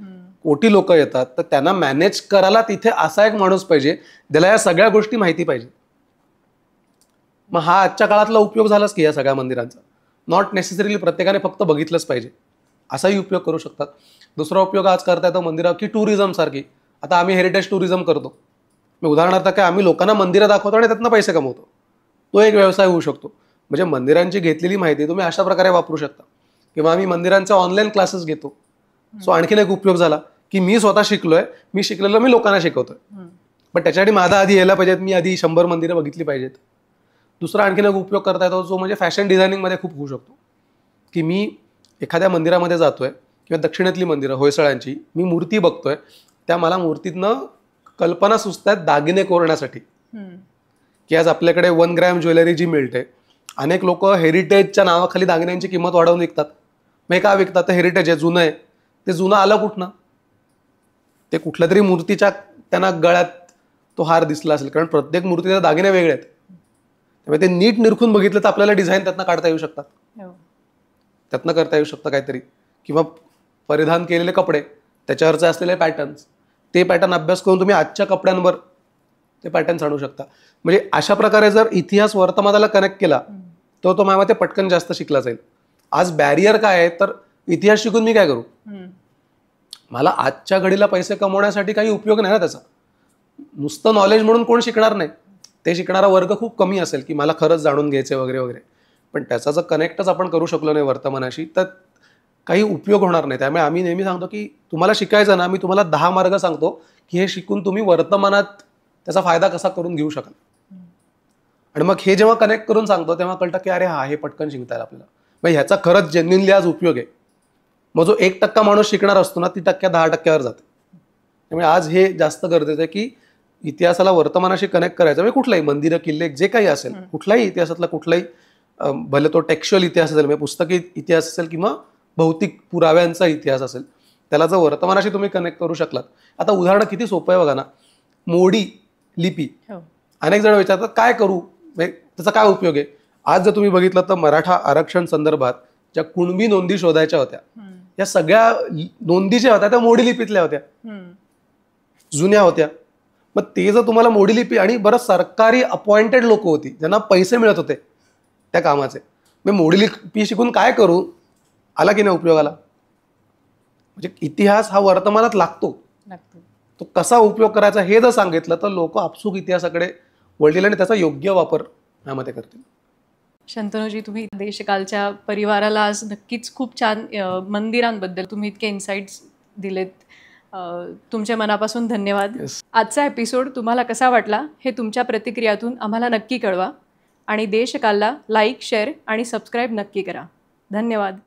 कोटी लोक येतात, तर त्यांना मॅनेज करायला तिथे असा एक माणूस पाहिजे ज्याला या सगळ्या गोष्टी माहिती पाहिजे. मग हा आजच्या काळातला उपयोग झालाच की या सगळ्या मंदिरांचा. नॉट नेसेसरीली प्रत्येकाने फक्त बघितलंच पाहिजे, असाही उपयोग करू शकतात. दुसरा उपयोग आज करता येतो मंदिरा की टुरिझम सारखी. आता आम्ही हेरिटेज टुरिझम करतो, मी उदाहरणार्थ काय, आम्ही लोकांना मंदिरं दाखवतो आणि त्यातनं पैसे कमवतो. तो एक व्यवसाय होऊ शकतो. म्हणजे मंदिरांची घेतलेली माहिती तुम्ही अशा प्रकारे वापरू शकता. किंवा आम्ही मंदिरांचे ऑनलाईन क्लासेस घेतो. सो आणखीन एक उपयोग झाला की मी स्वतः शिकलोय, मी शिकलेलं मी लोकांना शिकवतोय, पण त्याच्यासाठी माझा आधी यायला पाहिजेत, मी आधी 100 मंदिरं बघितली पाहिजेत. दुसरा आणखीन एक उपयोग करता येतो जो म्हणजे फॅशन डिझायनिंगमध्ये खूप होऊ शकतो. की मी एखाद्या मंदिरामध्ये जातोय, किंवा दक्षिणेतली मंदिरं होयसळांची, मी मूर्ती बघतोय, त्या मला मूर्तीतनं कल्पना सुचतात दागिने कोरण्यासाठी. की आज आपल्याकडे 1 ग्रॅम ज्वेलरी जी मिळते, अनेक लोक हेरिटेजच्या नावाखाली दागिन्यांची किंमत वाढवून विकतात. मग का विकतात, तर हेरिटेज आहे, जुनं आहे. ते जुनं आलं कुठनं, ते कुठल्या तरी मूर्तीच्या त्यांना गळ्यात तो हार दिसला असेल, कारण प्रत्येक मूर्तीचे दागिने वेगळे आहेत. त्यामुळे ते नीट निरखून बघितलं तर आपल्याला डिझाईन त्यातनं काढता येऊ शकतात, त्यातनं करता येऊ शकतं काहीतरी. किंवा परिधान केलेले कपडे, त्याच्यावरचे असलेले पॅटर्न्स, ते पॅटर्न अभ्यास करून तुम्ही आजच्या कपड्यांवर ते पॅटर्न्स आणू शकता. म्हणजे अशा प्रकारे जर इतिहास वर्तमानाला कनेक्ट केला तर तो माझ्या मते पटकन जास्त शिकला जाईल. आज बॅरियर काय आहे, तर इतिहास शिकून मी काय करू, मला आजच्या घडीला पैसे कमवण्यासाठी काही उपयोग नाही ना त्याचा. नुसतं नॉलेज म्हणून कोण शिकणार नाही, ते शिकणारा वर्ग खूप कमी असेल की मला खरंच जाणून घ्यायचे वगैरे वगैरे. पण त्याचा जर कनेक्टच आपण करू शकलो नाही वर्तमानाशी तर काही उपयोग होणार नाही. त्यामुळे आम्ही नेहमी सांगतो की तुम्हाला शिकायचं ना, मी तुम्हाला 10 मार्ग सांगतो की हे शिकून तुम्ही वर्तमानात त्याचा फायदा कसा करून घेऊ शकाल. आणि मग हे जेव्हा कनेक्ट करून सांगतो तेव्हा कळतं की अरे हा, हे पटकन शिकता येईल आपल्याला, मग ह्याचा खरंच जेन्युइनली आज उपयोग आहे. मग जो 1% माणूस शिकणार असतो ना, ती 10% जाते. त्यामुळे आज हे जास्त गरजेचं आहे की इतिहासाला वर्तमानाशी कनेक्ट करायचं, म्हणजे कुठलाही मंदिरं, किल्ले, जे काही असेल, कुठलाही इतिहासातला कुठलाही भले तो टेक्स्च्युअल इतिहास असेल, म्हणजे पुस्तकी इतिहास असेल किंवा भौतिक पुराव्यांचा इतिहास असेल, त्याला जर वर्तमानाशी तुम्ही कनेक्ट करू शकलात. आता उदाहरण किती सोपं आहे बघा ना, मोडी लिपी. अनेक जण विचारतात काय करू, म्हणजे त्याचा काय उपयोग आहे. आज जर तुम्ही बघितलं तर मराठा आरक्षण संदर्भात ज्या कुणबी नोंदी शोधायच्या होत्या, या सगळ्या नोंदी ज्या होत्या त्या मोडी लिपीतल्या होत्या, जुन्या होत्या. मग ते जर तुम्हाला मोडी लिपी, आणि बरं सरकारी अपॉइंटेड लोक होती ज्यांना पैसे मिळत होते त्या कामाचे, मग मोडी लिपी शिकून काय करू, आला की नाही उपयोगाला. म्हणजे इतिहास हा वर्तमानात लागतो, तो कसा उपयोग करायचा हे जर सांगितलं तर लोक आपसूक इतिहासाकडे वळतील आणि त्याचा योग्य वापर यामध्ये करतील. शंतनूजी, तुम्ही देशकालच्या परिवाराला आज नक्कीच खूप छान मंदिरांबद्दल तुम्ही इतके इन्साइट्स दिलेत. तुमच्या मनापासून धन्यवाद. आजचा एपिसोड तुम्हाला कसा वाटला हे तुमच्या प्रतिक्रियातून आम्हाला नक्की कळवा, आणि देशकालला लाईक, शेअर आणि सबस्क्राईब नक्की करा. धन्यवाद.